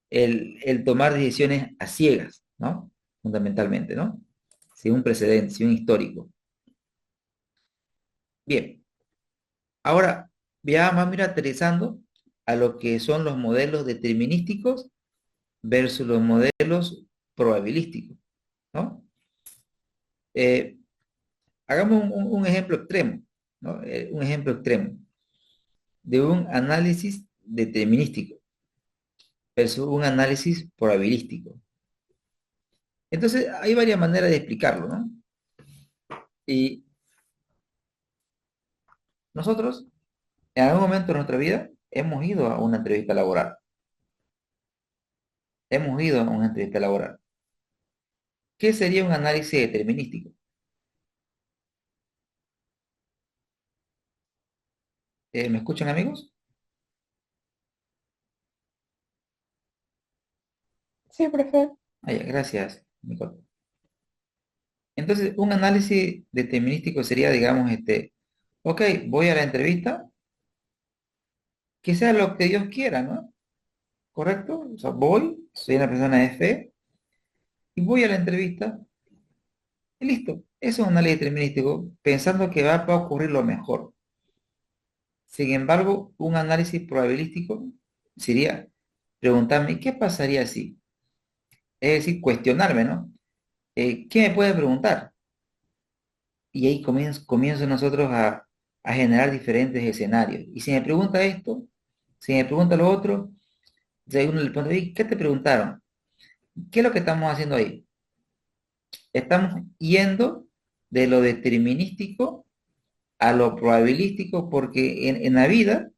el tomar decisiones a ciegas, ¿no? Fundamentalmente, ¿no? Sin un precedente, sin un histórico. Bien, ahora ya vamos a ir aterrizando a lo que son los modelos determinísticos versus los modelos probabilísticos, ¿no? Eh, hagamos un ejemplo extremo, ¿no? Un ejemplo extremo de un análisis determinístico versus un análisis probabilístico. Entonces, hay varias maneras de explicarlo, ¿no? Y nosotros, en algún momento de nuestra vida, hemos ido a una entrevista laboral. Hemos ido a una entrevista laboral. ¿Qué sería un análisis determinístico? ¿Me escuchan, amigos? Sí, profe. Ah, ya, gracias, Nicole. Entonces, un análisis determinístico sería, digamos, ok, voy a la entrevista, que sea lo que Dios quiera, ¿no? ¿Correcto? O sea, voy, soy una persona de fe, y voy a la entrevista, y listo. Eso es un análisis determinístico, pensando que va a ocurrir lo mejor. Sin embargo, un análisis probabilístico sería preguntarme, ¿qué pasaría si? Es decir, cuestionarme, ¿no? ¿Qué me puede preguntar? Y ahí comienzo nosotros a generar diferentes escenarios. Y si me pregunta esto, si me pregunta lo otro, si uno le pregunta, "Oye, ¿qué te preguntaron? ¿Qué es lo que estamos haciendo ahí? Estamos yendo de lo determinístico a lo probabilístico porque en la vida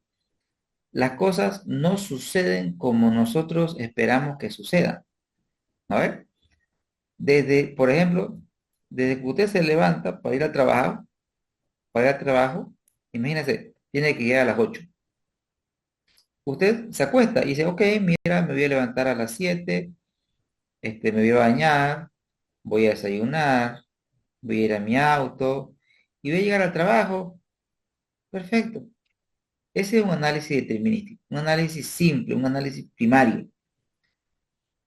las cosas no suceden como nosotros esperamos que sucedan. A ver, por ejemplo, desde que usted se levanta para ir al trabajo, imagínese, tiene que llegar a las 8. Usted se acuesta y dice, ok, mira, me voy a levantar a las 7, me voy a bañar, voy a desayunar, voy a ir a mi auto y voy a llegar al trabajo. Perfecto. Ese es un análisis determinístico, un análisis simple, un análisis primario.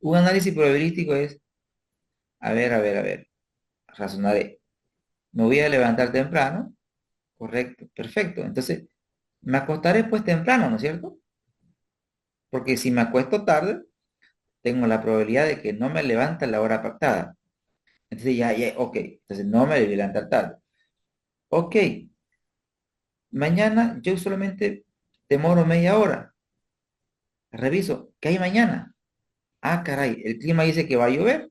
Un análisis probabilístico es, a ver, razonaré. Me voy a levantar temprano, correcto, perfecto. Entonces, me acostaré pues temprano, ¿no es cierto? Porque si me acuesto tarde, tengo la probabilidad de que no me levante a la hora pactada. Entonces ya, ok. Entonces no me debí levantar tarde. Ok, mañana yo solamente demoro media hora. Reviso, ¿qué hay mañana? Ah, caray, el clima dice que va a llover.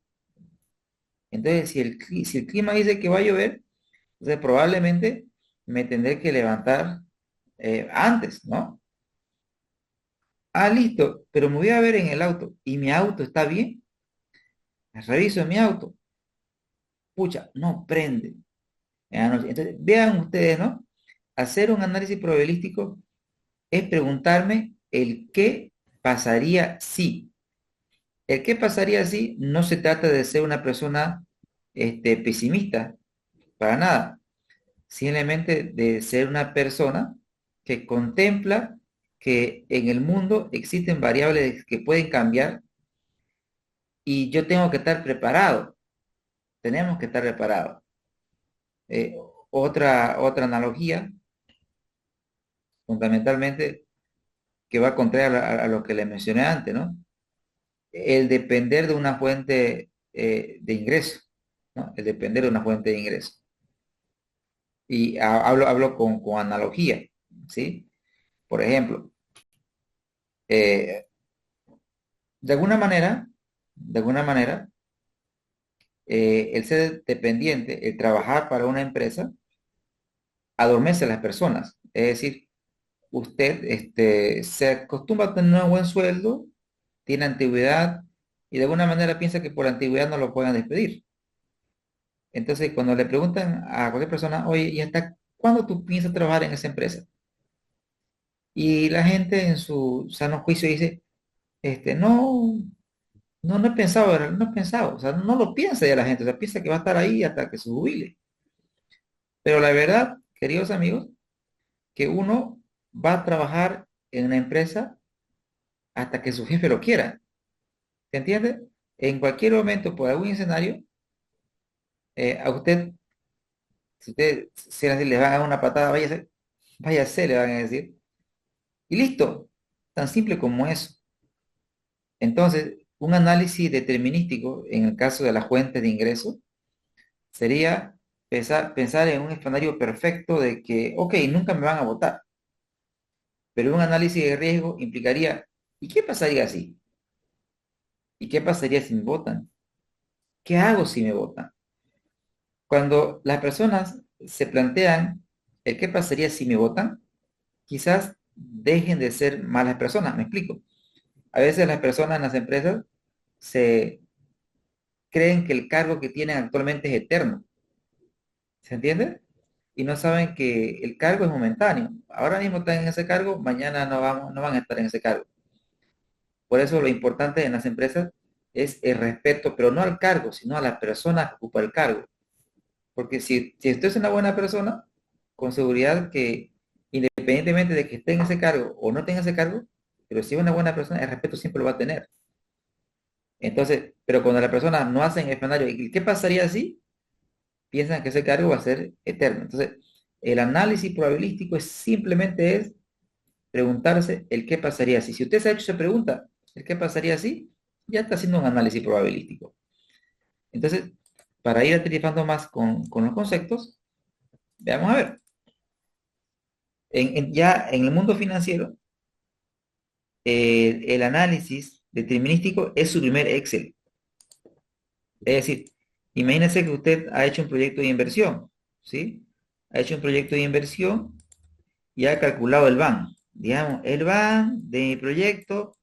Entonces, si el clima dice que va a llover, entonces probablemente me tendré que levantar antes, ¿no? Ah, listo, pero me voy a ver en el auto. ¿Y mi auto está bien? Reviso mi auto. Pucha, no prende. Entonces, vean ustedes, ¿no? Hacer un análisis probabilístico es preguntarme el qué pasaría si. El qué pasaría si no se trata de ser una persona pesimista, para nada. Simplemente de ser una persona que contempla que en el mundo existen variables que pueden cambiar y yo tengo que estar preparado. Tenemos que estar preparados. Eh, otra analogía, fundamentalmente, que va contraria a lo que le mencioné antes, ¿no? El depender de una fuente de ingreso, ¿no? El depender de una fuente de ingreso. Y hablo con analogía, ¿sí? Por ejemplo, de alguna manera, de alguna manera, el ser dependiente, el trabajar para una empresa, adormece a las personas. Es decir, usted se acostumbra a tener un buen sueldo, tiene antigüedad y de alguna manera piensa que por antigüedad no lo puedan despedir. Entonces, cuando le preguntan a cualquier persona, oye, ¿y hasta cuándo tú piensas trabajar en esa empresa? Y la gente en su sano juicio dice, no, no he pensado, no he pensado, o sea, no lo piensa ya la gente, o sea, piensa que va a estar ahí hasta que se jubile. Pero la verdad, queridos amigos, que uno va a trabajar en una empresa hasta que su jefe lo quiera. ¿Se entiende? En cualquier momento, por algún escenario, a usted, si usted si le va a dar una patada, váyase, váyase, le van a decir. Y listo, tan simple como eso. Entonces, un análisis determinístico en el caso de las fuentes de ingreso sería pensar en un escenario perfecto de que, ok, nunca me van a votar, pero un análisis de riesgo implicaría, ¿y qué pasaría si? ¿Y qué pasaría si me votan? ¿Qué hago si me votan? Cuando las personas se plantean el qué pasaría si me votan, quizás dejen de ser malas personas, me explico. A veces las personas en las empresas se creen que el cargo que tienen actualmente es eterno, ¿se entiende? Y no saben que el cargo es momentáneo. Ahora mismo están en ese cargo, mañana no van a estar en ese cargo. Por eso lo importante en las empresas es el respeto, pero no al cargo, sino a la persona que ocupa el cargo. Porque si usted es una buena persona, con seguridad que independientemente de que esté en ese cargo o no tenga ese cargo, pero si es una buena persona, el respeto siempre lo va a tener. Entonces, pero cuando la persona no hace en el escenario, ¿y qué pasaría si? Piensan que ese cargo va a ser eterno. Entonces, el análisis probabilístico simplemente es preguntarse el qué pasaría si. Si usted se ha hecho esa pregunta, el qué pasaría si, ya está haciendo un análisis probabilístico. Entonces, para ir aterrizando más con los conceptos, veamos a ver. Ya en el mundo financiero, el análisis determinístico es su primer Excel. Es decir, imagínese que usted ha hecho un proyecto de inversión, ¿sí? Ha hecho un proyecto de inversión y ha calculado el BAN. Digamos, el BAN de mi proyecto,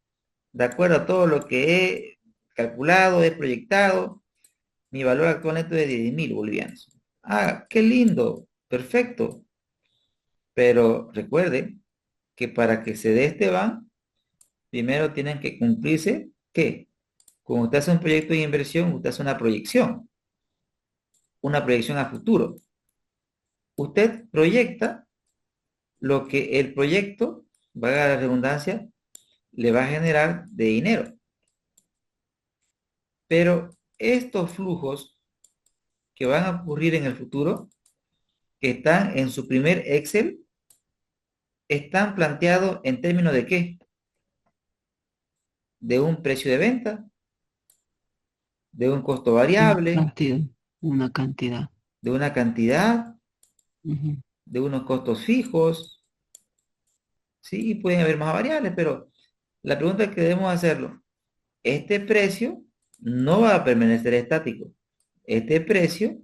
de acuerdo a todo lo que he calculado, he proyectado, mi valor actual neto es de 10.000 bolivianos. Ah, qué lindo, perfecto. Pero recuerde que para que se dé este BAN, primero tienen que cumplirse, ¿qué? Cuando usted hace un proyecto de inversión, usted hace una proyección a futuro. Usted proyecta lo que el proyecto, valga la redundancia, le va a generar de dinero. Pero estos flujos que van a ocurrir en el futuro, que están en su primer Excel, están planteados en términos de ¿qué? De un precio de venta, de un costo Una variable, cantidad, una cantidad. de una cantidad, Ujú. de unos costos fijos. Sí, pueden haber más variables, pero la pregunta que debemos hacerlo, este precio no va a permanecer estático. Este precio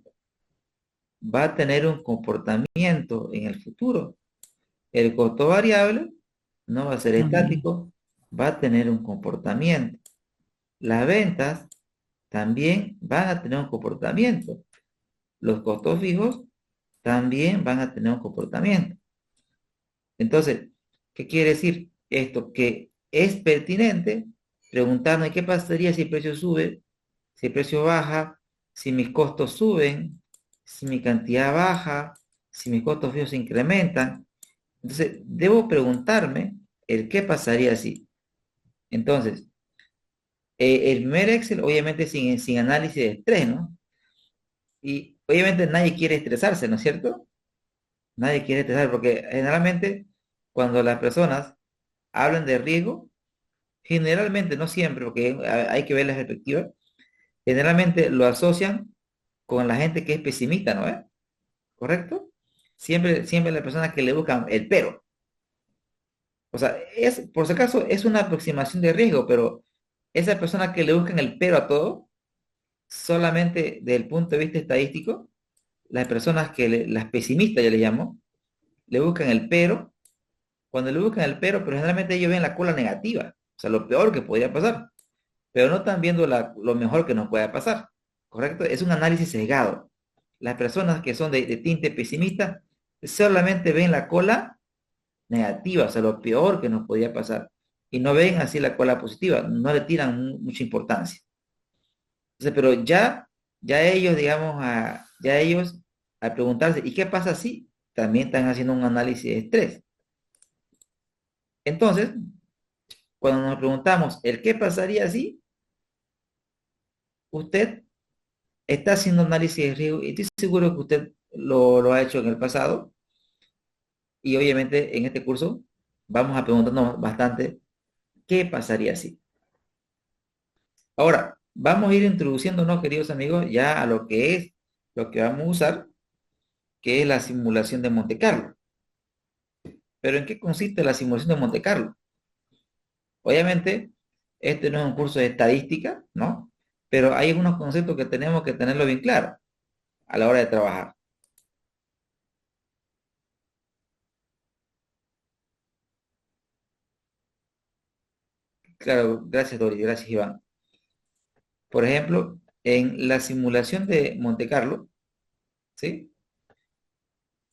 va a tener un comportamiento en el futuro. El costo variable no va a ser También. estático, va a tener un comportamiento. Las ventas también van a tener un comportamiento. Los costos fijos también van a tener un comportamiento. Entonces, ¿qué quiere decir esto? Que es pertinente preguntarnos qué pasaría si el precio sube, si el precio baja, si mis costos suben, si mi cantidad baja, si mis costos fijos se incrementan. Entonces, debo preguntarme el qué pasaría si. Entonces, el primer Excel, obviamente sin análisis de estrés, ¿no? Y obviamente nadie quiere estresarse, ¿no es cierto? Nadie quiere estresar porque generalmente cuando las personas hablan de riesgo, generalmente, no siempre, porque hay que ver la perspectiva, generalmente lo asocian con la gente que es pesimista, ¿no es? ¿Correcto? Siempre las personas que le buscan el pero. O sea, por si acaso es una aproximación de riesgo, pero Esas personas que le buscan el pero a todo, solamente desde el punto de vista estadístico, las personas las pesimistas, yo le llamo, le buscan el pero. Cuando le buscan el pero generalmente ellos ven la cola negativa, o sea, lo peor que podría pasar, pero no están viendo lo mejor que nos pueda pasar, ¿correcto? Es un análisis sesgado. Las personas que son de tinte pesimista solamente ven la cola negativa, o sea, lo peor que nos podría pasar, y no ven así la cola positiva, no le tiran mucha importancia. Entonces, pero ya ellos, digamos, ya ellos, al preguntarse, ¿y qué pasa si? También están haciendo un análisis de estrés. Entonces, cuando nos preguntamos, ¿el qué pasaría si? Usted está haciendo análisis de riesgo y estoy seguro que usted lo ha hecho en el pasado y obviamente en este curso vamos a preguntarnos bastante, ¿qué pasaría si? Ahora, vamos a ir introduciéndonos, queridos amigos, ya a lo que es lo que vamos a usar, que es la simulación de Monte Carlo. Pero ¿en qué consiste la simulación de Monte Carlo? Obviamente, este no es un curso de estadística, ¿no? Pero hay algunos conceptos que tenemos que tenerlo bien claro a la hora de trabajar. Claro, gracias Dori, gracias Iván. Por ejemplo, en la simulación de Monte Carlo, ¿sí?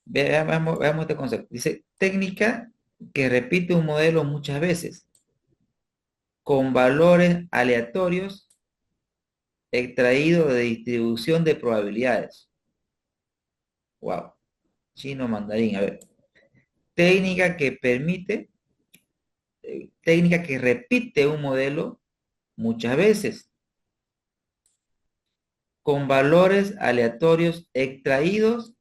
Veamos este concepto. Dice, técnica que repite un modelo muchas veces, con valores aleatorios extraídos de distribución de probabilidades. Wow. Chino mandarín, a ver. Técnica que permite, técnica que repite un modelo muchas veces, con valores aleatorios extraídos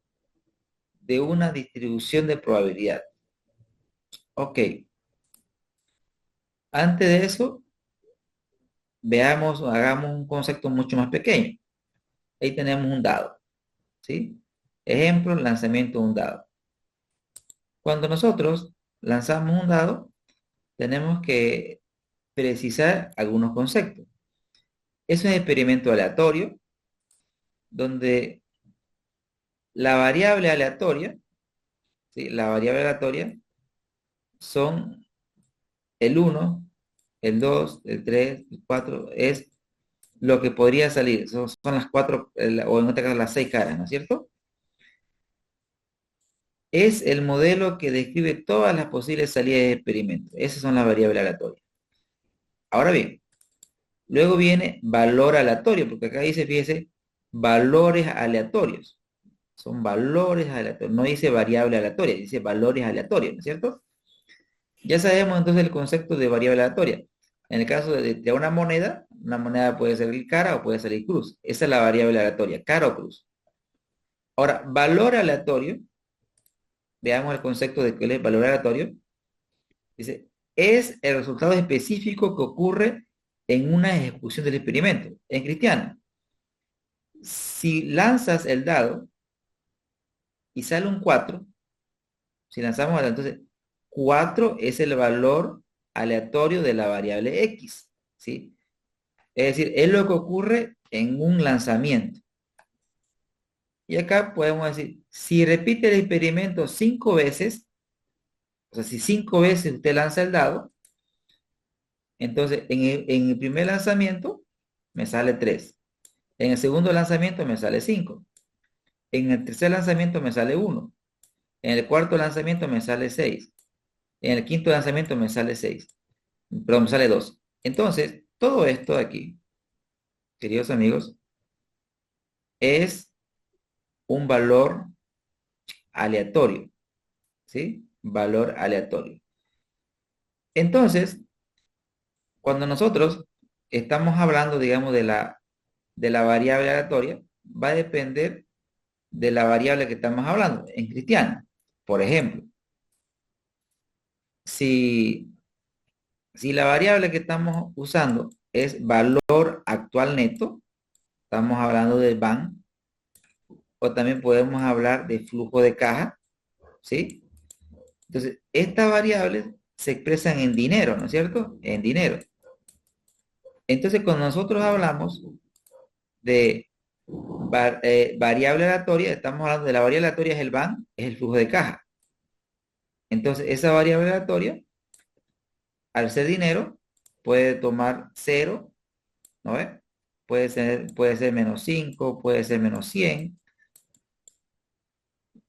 de una distribución de probabilidad. Ok. Antes de eso, veamos, hagamos un concepto mucho más pequeño. Ahí tenemos un dado, ¿sí? Ejemplo, lanzamiento de un dado. Cuando nosotros lanzamos un dado, tenemos que precisar algunos conceptos. Es un experimento aleatorio donde la variable aleatoria, ¿sí? La variable aleatoria son el 1, el 2, el 3, el 4, es lo que podría salir. Son las 4, o en este caso las 6 caras, ¿no es cierto? Es el modelo que describe todas las posibles salidas de experimento. Esas son las variables aleatorias. Ahora bien, luego viene valor aleatorio, porque acá dice, fíjese, valores aleatorios. Son valores aleatorios. No dice variable aleatoria, dice valores aleatorios, ¿no es cierto? Ya sabemos entonces el concepto de variable aleatoria. En el caso de una moneda puede salir cara o puede salir cruz. Esa es la variable aleatoria, cara o cruz. Ahora, valor aleatorio, veamos el concepto de qué es valor aleatorio. Dice, es el resultado específico que ocurre en una ejecución del experimento. En cristiano, si lanzas el dado y sale un 4, si lanzamos el dado, entonces 4 es el valor aleatorio de la variable X, ¿sí? Es decir, es lo que ocurre en un lanzamiento. Y acá podemos decir, si repite el experimento 5 veces, o sea, si 5 veces usted lanza el dado, entonces en el primer lanzamiento me sale 3. En el segundo lanzamiento me sale 5. En el tercer lanzamiento me sale 1. En el cuarto lanzamiento me sale 6. En el quinto lanzamiento me sale 6. Perdón, me sale 2. Entonces, todo esto de aquí, queridos amigos, es un valor aleatorio. ¿Sí? Valor aleatorio. Entonces, cuando nosotros estamos hablando, digamos, de la variable aleatoria, va a depender de la variable que estamos hablando en cristiano. Por ejemplo, si, si la variable que estamos usando es valor actual neto, estamos hablando del BAN, o también podemos hablar de flujo de caja, ¿sí? Entonces, estas variables se expresan en dinero, ¿no es cierto? En dinero. Entonces, cuando nosotros hablamos de variable aleatoria, estamos hablando de la variable aleatoria es el BAN, es el flujo de caja. Entonces, esa variable aleatoria, al ser dinero, puede tomar cero, ¿no ves? Puede ser -5, puede ser -100,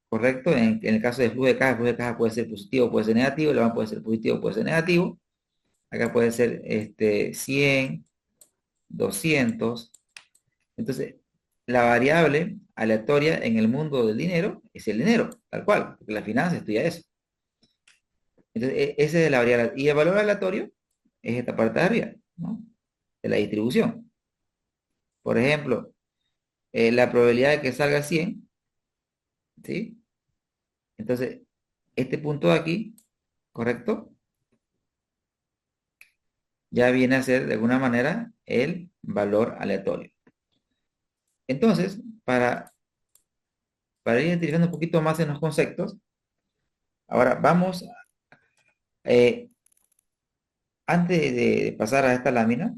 ¿correcto? En el caso de el flujo de caja puede ser positivo, puede ser negativo, el BAN puede ser positivo, puede ser negativo. Acá puede ser 100, 200. Entonces, la variable aleatoria en el mundo del dinero es el dinero, tal cual, porque la finanza estudia eso. Entonces, esa es la variable. Y el valor aleatorio es esta parte de arriba, ¿no? De la distribución. Por ejemplo, la probabilidad de que salga 100, ¿sí? Entonces, este punto de aquí, ¿correcto? Ya viene a ser de alguna manera el valor aleatorio. Entonces, para ir identificando un poquito más en los conceptos, ahora vamos, eh, antes de pasar a esta lámina,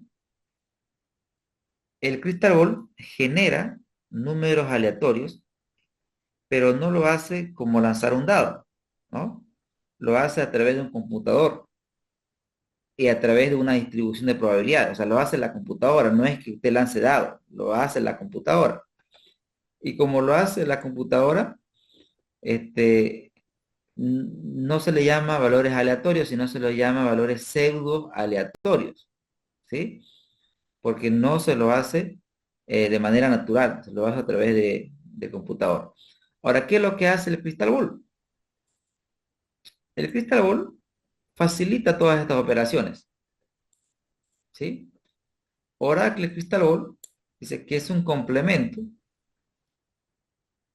el Crystal Ball genera números aleatorios, pero no lo hace como lanzar un dado, ¿no? Lo hace a través de un computador y a través de una distribución de probabilidades. O sea, lo hace la computadora, no es que usted lance dados, lo hace la computadora. Y como lo hace la computadora, este, no se le llama valores aleatorios, sino se lo llama valores pseudo aleatorios, ¿sí? Porque no se lo hace de manera natural, se lo hace a través de computador. Ahora, ¿qué es lo que hace el Crystal Ball? El Crystal Ball facilita todas estas operaciones, ¿sí? Oracle Crystal Ball dice que es un complemento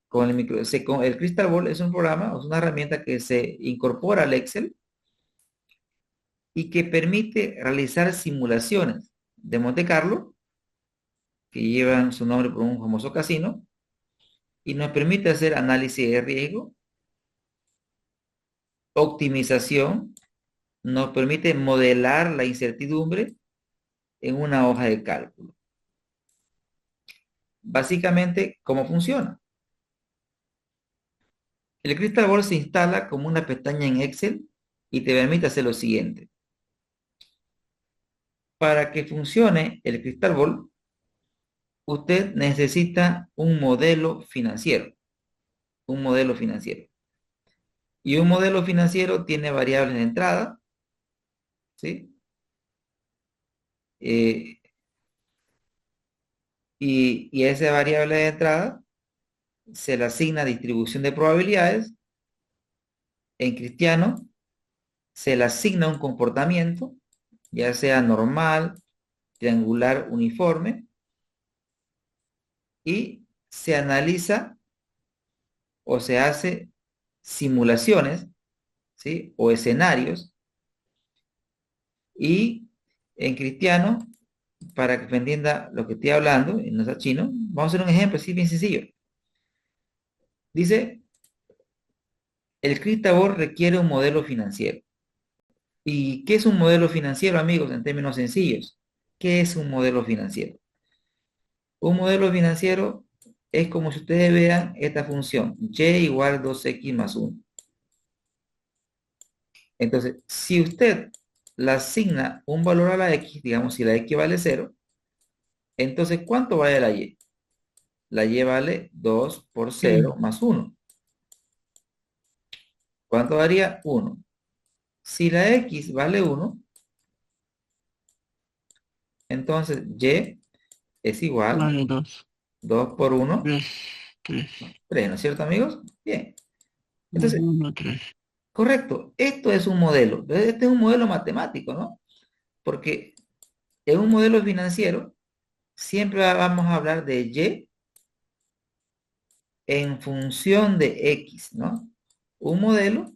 con el micro. El Crystal Ball es un programa, es una herramienta que se incorpora al Excel y que permite realizar simulaciones de Monte Carlo que llevan su nombre por un famoso casino y nos permite hacer análisis de riesgo, optimización, nos permite modelar la incertidumbre en una hoja de cálculo. Básicamente, ¿cómo funciona? El Crystal Ball se instala como una pestaña en Excel y te permite hacer lo siguiente. Para que funcione el Crystal Ball, usted necesita un modelo financiero. Un modelo financiero. Y un modelo financiero tiene variables de entrada, ¿sí? Eh, y a esa variable de entrada se le asigna distribución de probabilidades. En cristiano se le asigna un comportamiento, ya sea normal, triangular, uniforme, y se analiza o se hace simulaciones, ¿sí? O escenarios. Y en cristiano, para que me entienda lo que estoy hablando, y no sea chino, vamos a hacer un ejemplo así bien sencillo. Dice, el Crystal requiere un modelo financiero. ¿Y qué es un modelo financiero, amigos, en términos sencillos? ¿Qué es un modelo financiero? Un modelo financiero es como si ustedes vean esta función, y igual 2x más 1. Entonces, si usted le asigna un valor a la x, digamos, si la x vale 0, entonces, ¿cuánto vale la y? La y vale 2 por 0 más 1. ¿Cuánto daría? 1. Si la x vale 1, entonces y es igual Vale, 2, 2 por 1, 3, 3. 3, ¿no es cierto, amigos? Bien. Entonces, 1, 3. correcto, esto es un modelo. Este es un modelo matemático, ¿no? Porque en un modelo financiero siempre vamos a hablar de y en función de x, ¿no? Un modelo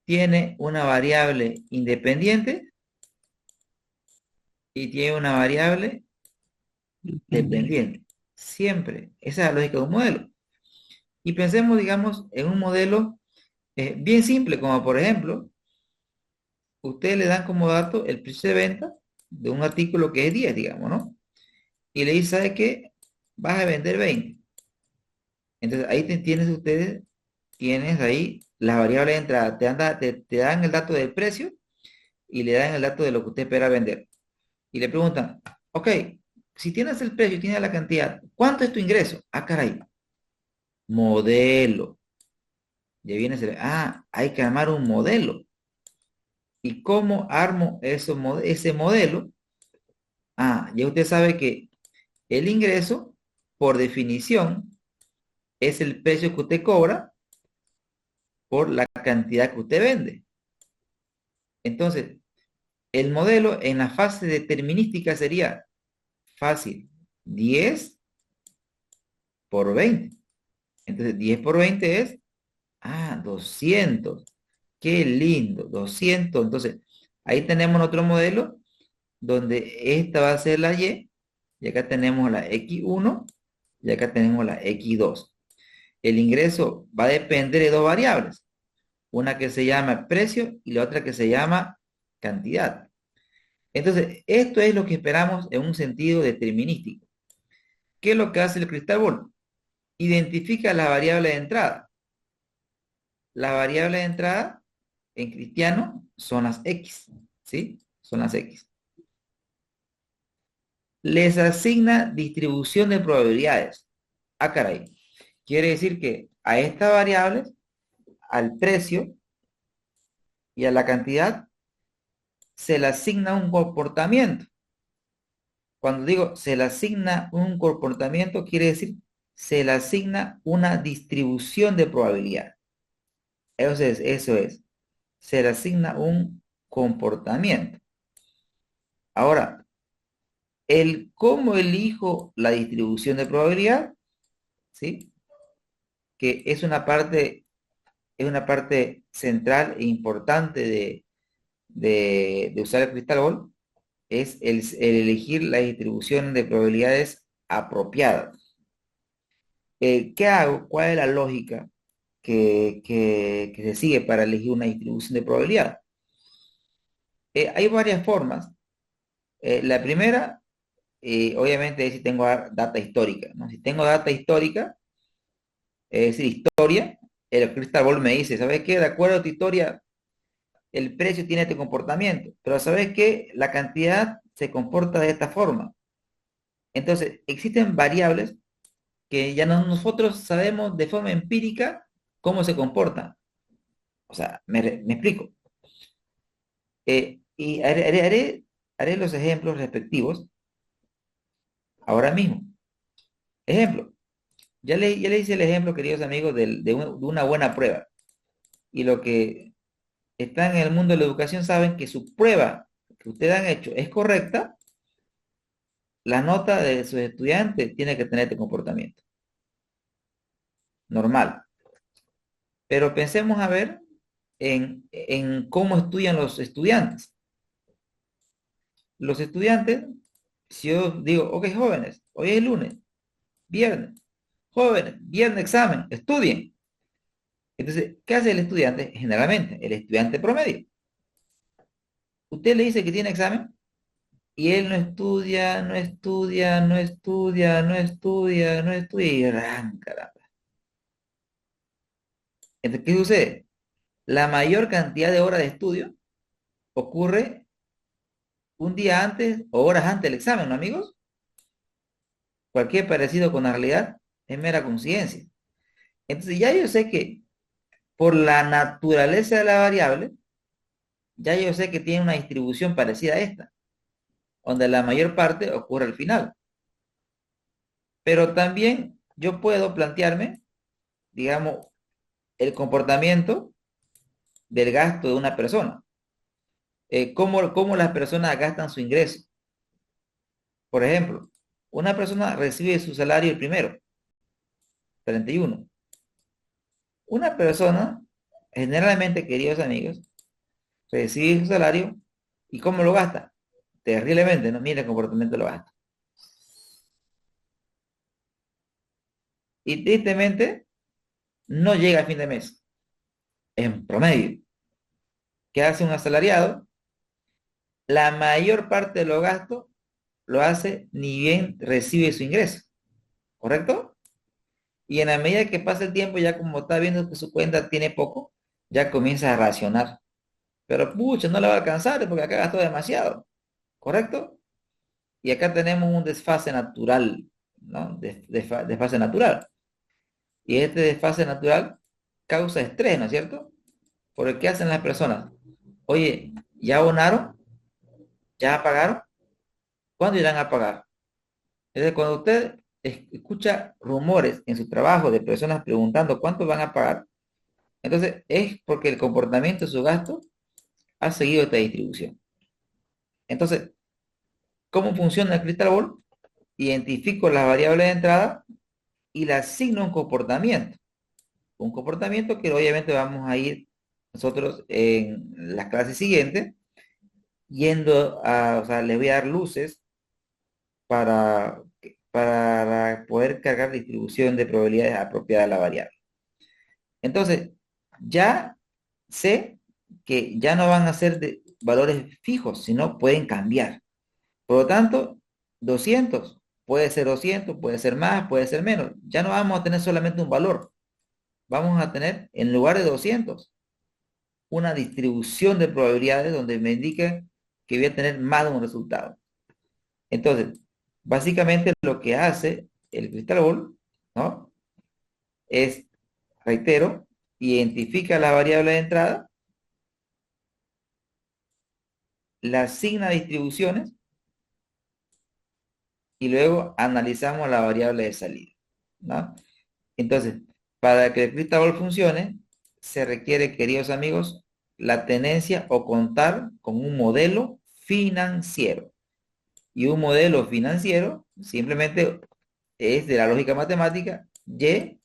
tiene una variable independiente y tiene una variable Dependiente. dependiente. Siempre. Esa es la lógica de un modelo. Y pensemos, digamos, en un modelo bien simple, como por ejemplo, ustedes le dan como dato el precio de venta de un artículo que es 10, digamos, ¿no? Y le dice, ¿sabe qué? Vas a vender 20. Entonces ahí tienes ahí las variables de entrada. Te dan el dato del precio y le dan el dato de lo que usted espera vender. Y le preguntan, ok, si tienes el precio y tienes la cantidad, ¿cuánto es tu ingreso? Ah, caray, modelo. Ya viene, hay que armar un modelo. ¿Y cómo armo ese modelo? Ya usted sabe que el ingreso, por definición, es el precio que usted cobra por la cantidad que usted vende. Entonces, el modelo en la fase determinística sería fácil, 10 por 20. Entonces, 10 por 20 es, 200. Qué lindo, 200. Entonces, ahí tenemos otro modelo donde esta va a ser la y acá tenemos la X1 y acá tenemos la X2. El ingreso va a depender de dos variables, una que se llama precio y la otra que se llama cantidad. Entonces, esto es lo que esperamos en un sentido determinístico. ¿Qué es lo que hace el Crystal Ball? Identifica la variable de entrada. Las variables de entrada en cristiano son las X, ¿sí? Son las X. Les asigna distribución de probabilidades. Caray. Quiere decir que a estas variables, al precio y a la cantidad, se le asigna un comportamiento. Cuando digo se le asigna un comportamiento, quiere decir se le asigna una distribución de probabilidad. Eso es. Se le asigna un comportamiento. Ahora, el cómo elijo la distribución de probabilidad, ¿sí? Que es una parte central e importante de usar el Crystal Ball, es el elegir la distribución de probabilidades apropiada. ¿Qué hago? ¿Cuál es la lógica que se sigue para elegir una distribución de probabilidad? Hay varias formas. La primera, obviamente, es si tengo data histórica, ¿no? Si tengo data histórica, es decir, historia, el Crystal Ball me dice, ¿sabes qué? De acuerdo a tu historia, el precio tiene este comportamiento, pero ¿sabes qué? La cantidad se comporta de esta forma. Entonces, existen variables que ya nosotros sabemos de forma empírica cómo se comportan. O sea, me explico. Y haré los ejemplos respectivos ahora mismo. Ejemplo, ya le hice el ejemplo, queridos amigos, de una buena prueba. Y lo que están en el mundo de la educación saben que su prueba que ustedes han hecho es correcta, la nota de sus estudiantes tiene que tener este comportamiento. Normal. Pero pensemos a ver en cómo estudian los estudiantes. Los estudiantes, si yo digo, ok, jóvenes, hoy es lunes, viernes, jóvenes, viernes examen, estudien. Entonces, ¿qué hace el estudiante? Generalmente, el estudiante promedio. Usted le dice que tiene examen y él no estudia, no estudia, no estudia, no estudia, no estudia y arranca. Entonces, ¿qué sucede? La mayor cantidad de horas de estudio ocurre un día antes o horas antes del examen, ¿no, amigos? Cualquier parecido con la realidad es mera coincidencia. Entonces, ya yo sé que por la naturaleza de la variable, ya yo sé que tiene una distribución parecida a esta, donde la mayor parte ocurre al final. Pero también yo puedo plantearme, digamos, el comportamiento del gasto de una persona. ¿Cómo las personas gastan su ingreso? Por ejemplo, una persona recibe su salario el primero, 31. Una persona, generalmente, queridos amigos, recibe su salario y ¿cómo lo gasta? Terriblemente, ¿no? Mira el comportamiento lo gasta. Y tristemente, no llega a fin de mes, en promedio. ¿Qué hace un asalariado? la mayor parte de los gastos lo hace ni bien recibe su ingreso, ¿correcto? Y en la medida que pasa el tiempo, ya como está viendo que su cuenta tiene poco, ya comienza a racionar. Pero pucha, no le va a alcanzar porque acá gastó demasiado, ¿correcto? Y acá tenemos un desfase natural, ¿no? Desfase natural. Y este desfase natural causa estrés, ¿no es cierto? Porque ¿qué hacen las personas? Oye, ¿ya abonaron? ¿Ya pagaron? ¿Cuándo irán a pagar? Entonces, cuando usted escucha rumores en su trabajo de personas preguntando cuánto van a pagar, entonces es porque el comportamiento de su gasto ha seguido esta distribución. Entonces, ¿cómo funciona el Crystal Ball? Identifico las variables de entrada y le asigno un comportamiento. Un comportamiento que obviamente vamos a ir nosotros en las clases siguientes, yendo a, o sea, le voy a dar luces para, para poder cargar distribución de probabilidades apropiada a la variable. Entonces, ya sé que ya no van a ser de valores fijos, sino pueden cambiar. Por lo tanto, 200 puede ser 200, puede ser más, puede ser menos. Ya no vamos a tener solamente un valor. Vamos a tener, en lugar de 200, una distribución de probabilidades donde me indica que voy a tener más de un resultado. Entonces, básicamente lo que hace el Crystal Ball, ¿no? Es, reitero, identifica la variable de entrada, la asigna distribuciones y luego analizamos la variable de salida, ¿no? Entonces, para que el Crystal Ball funcione, se requiere, queridos amigos, la tenencia o contar con un modelo financiero. Y un modelo financiero simplemente es de la lógica matemática Y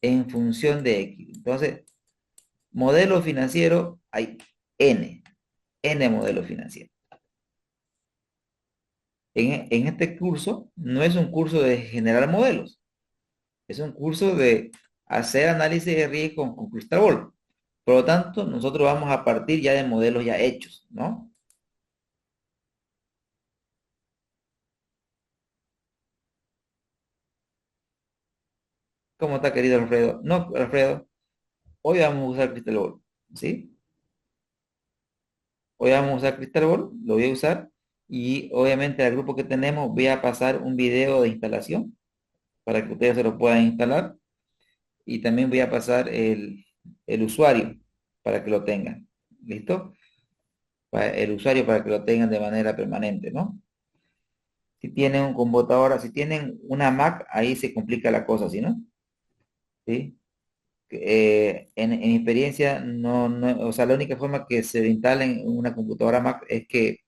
en función de X. Entonces, modelo financiero hay N modelos financieros. En este curso no es un curso de generar modelos, es un curso de hacer análisis de riesgo con Crystal Ball. Por lo tanto, nosotros vamos a partir ya de modelos ya hechos, ¿no? ¿Cómo está, querido Alfredo? No, Alfredo, hoy vamos a usar Crystal Ball, ¿sí? Hoy vamos a usar Crystal Ball, lo voy a usar y obviamente al grupo que tenemos voy a pasar un video de instalación para que ustedes se lo puedan instalar y también voy a pasar el usuario para que lo tengan. ¿Listo? El usuario para que lo tengan de manera permanente, ¿no? Si tienen un computadora, si tienen una Mac, ahí se complica la cosa, ¿sí, no? ¿Sí? En mi experiencia, o sea, la única forma que se instalen una computadora Mac es que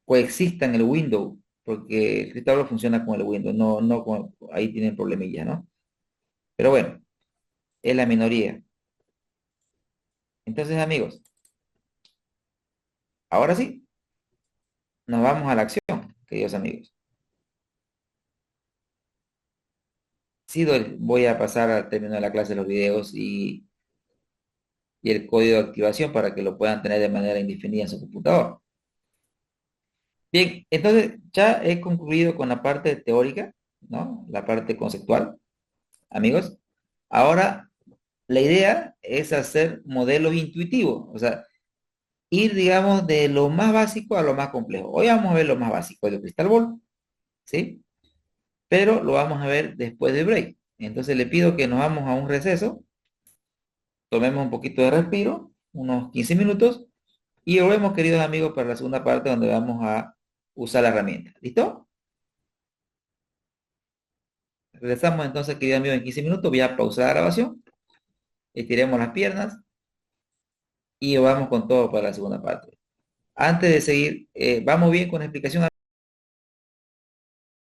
coexistan el Windows, porque el Crystal funciona con el Windows, ahí tienen problemillas, ¿no? Pero bueno, es la minoría. Entonces, amigos, ahora sí, nos vamos a la acción, queridos amigos. Sí, voy a pasar al término de la clase los videos y el código de activación para que lo puedan tener de manera indefinida en su computador. Bien, entonces ya he concluido con la parte teórica, ¿no? La parte conceptual, amigos. Ahora, la idea es hacer modelos intuitivos, o sea, ir, digamos, de lo más básico a lo más complejo. Hoy vamos a ver lo más básico de Crystal Ball, ¿sí? Pero lo vamos a ver después del break. Entonces le pido que nos vamos a un receso, tomemos un poquito de respiro, unos 15 minutos, y volvemos, queridos amigos, para la segunda parte donde vamos a usar la herramienta. ¿Listo? Regresamos entonces, queridos amigos, en 15 minutos. Voy a pausar la grabación, estiremos las piernas y vamos con todo para la segunda parte. Antes de seguir, ¿vamos bien con la explicación?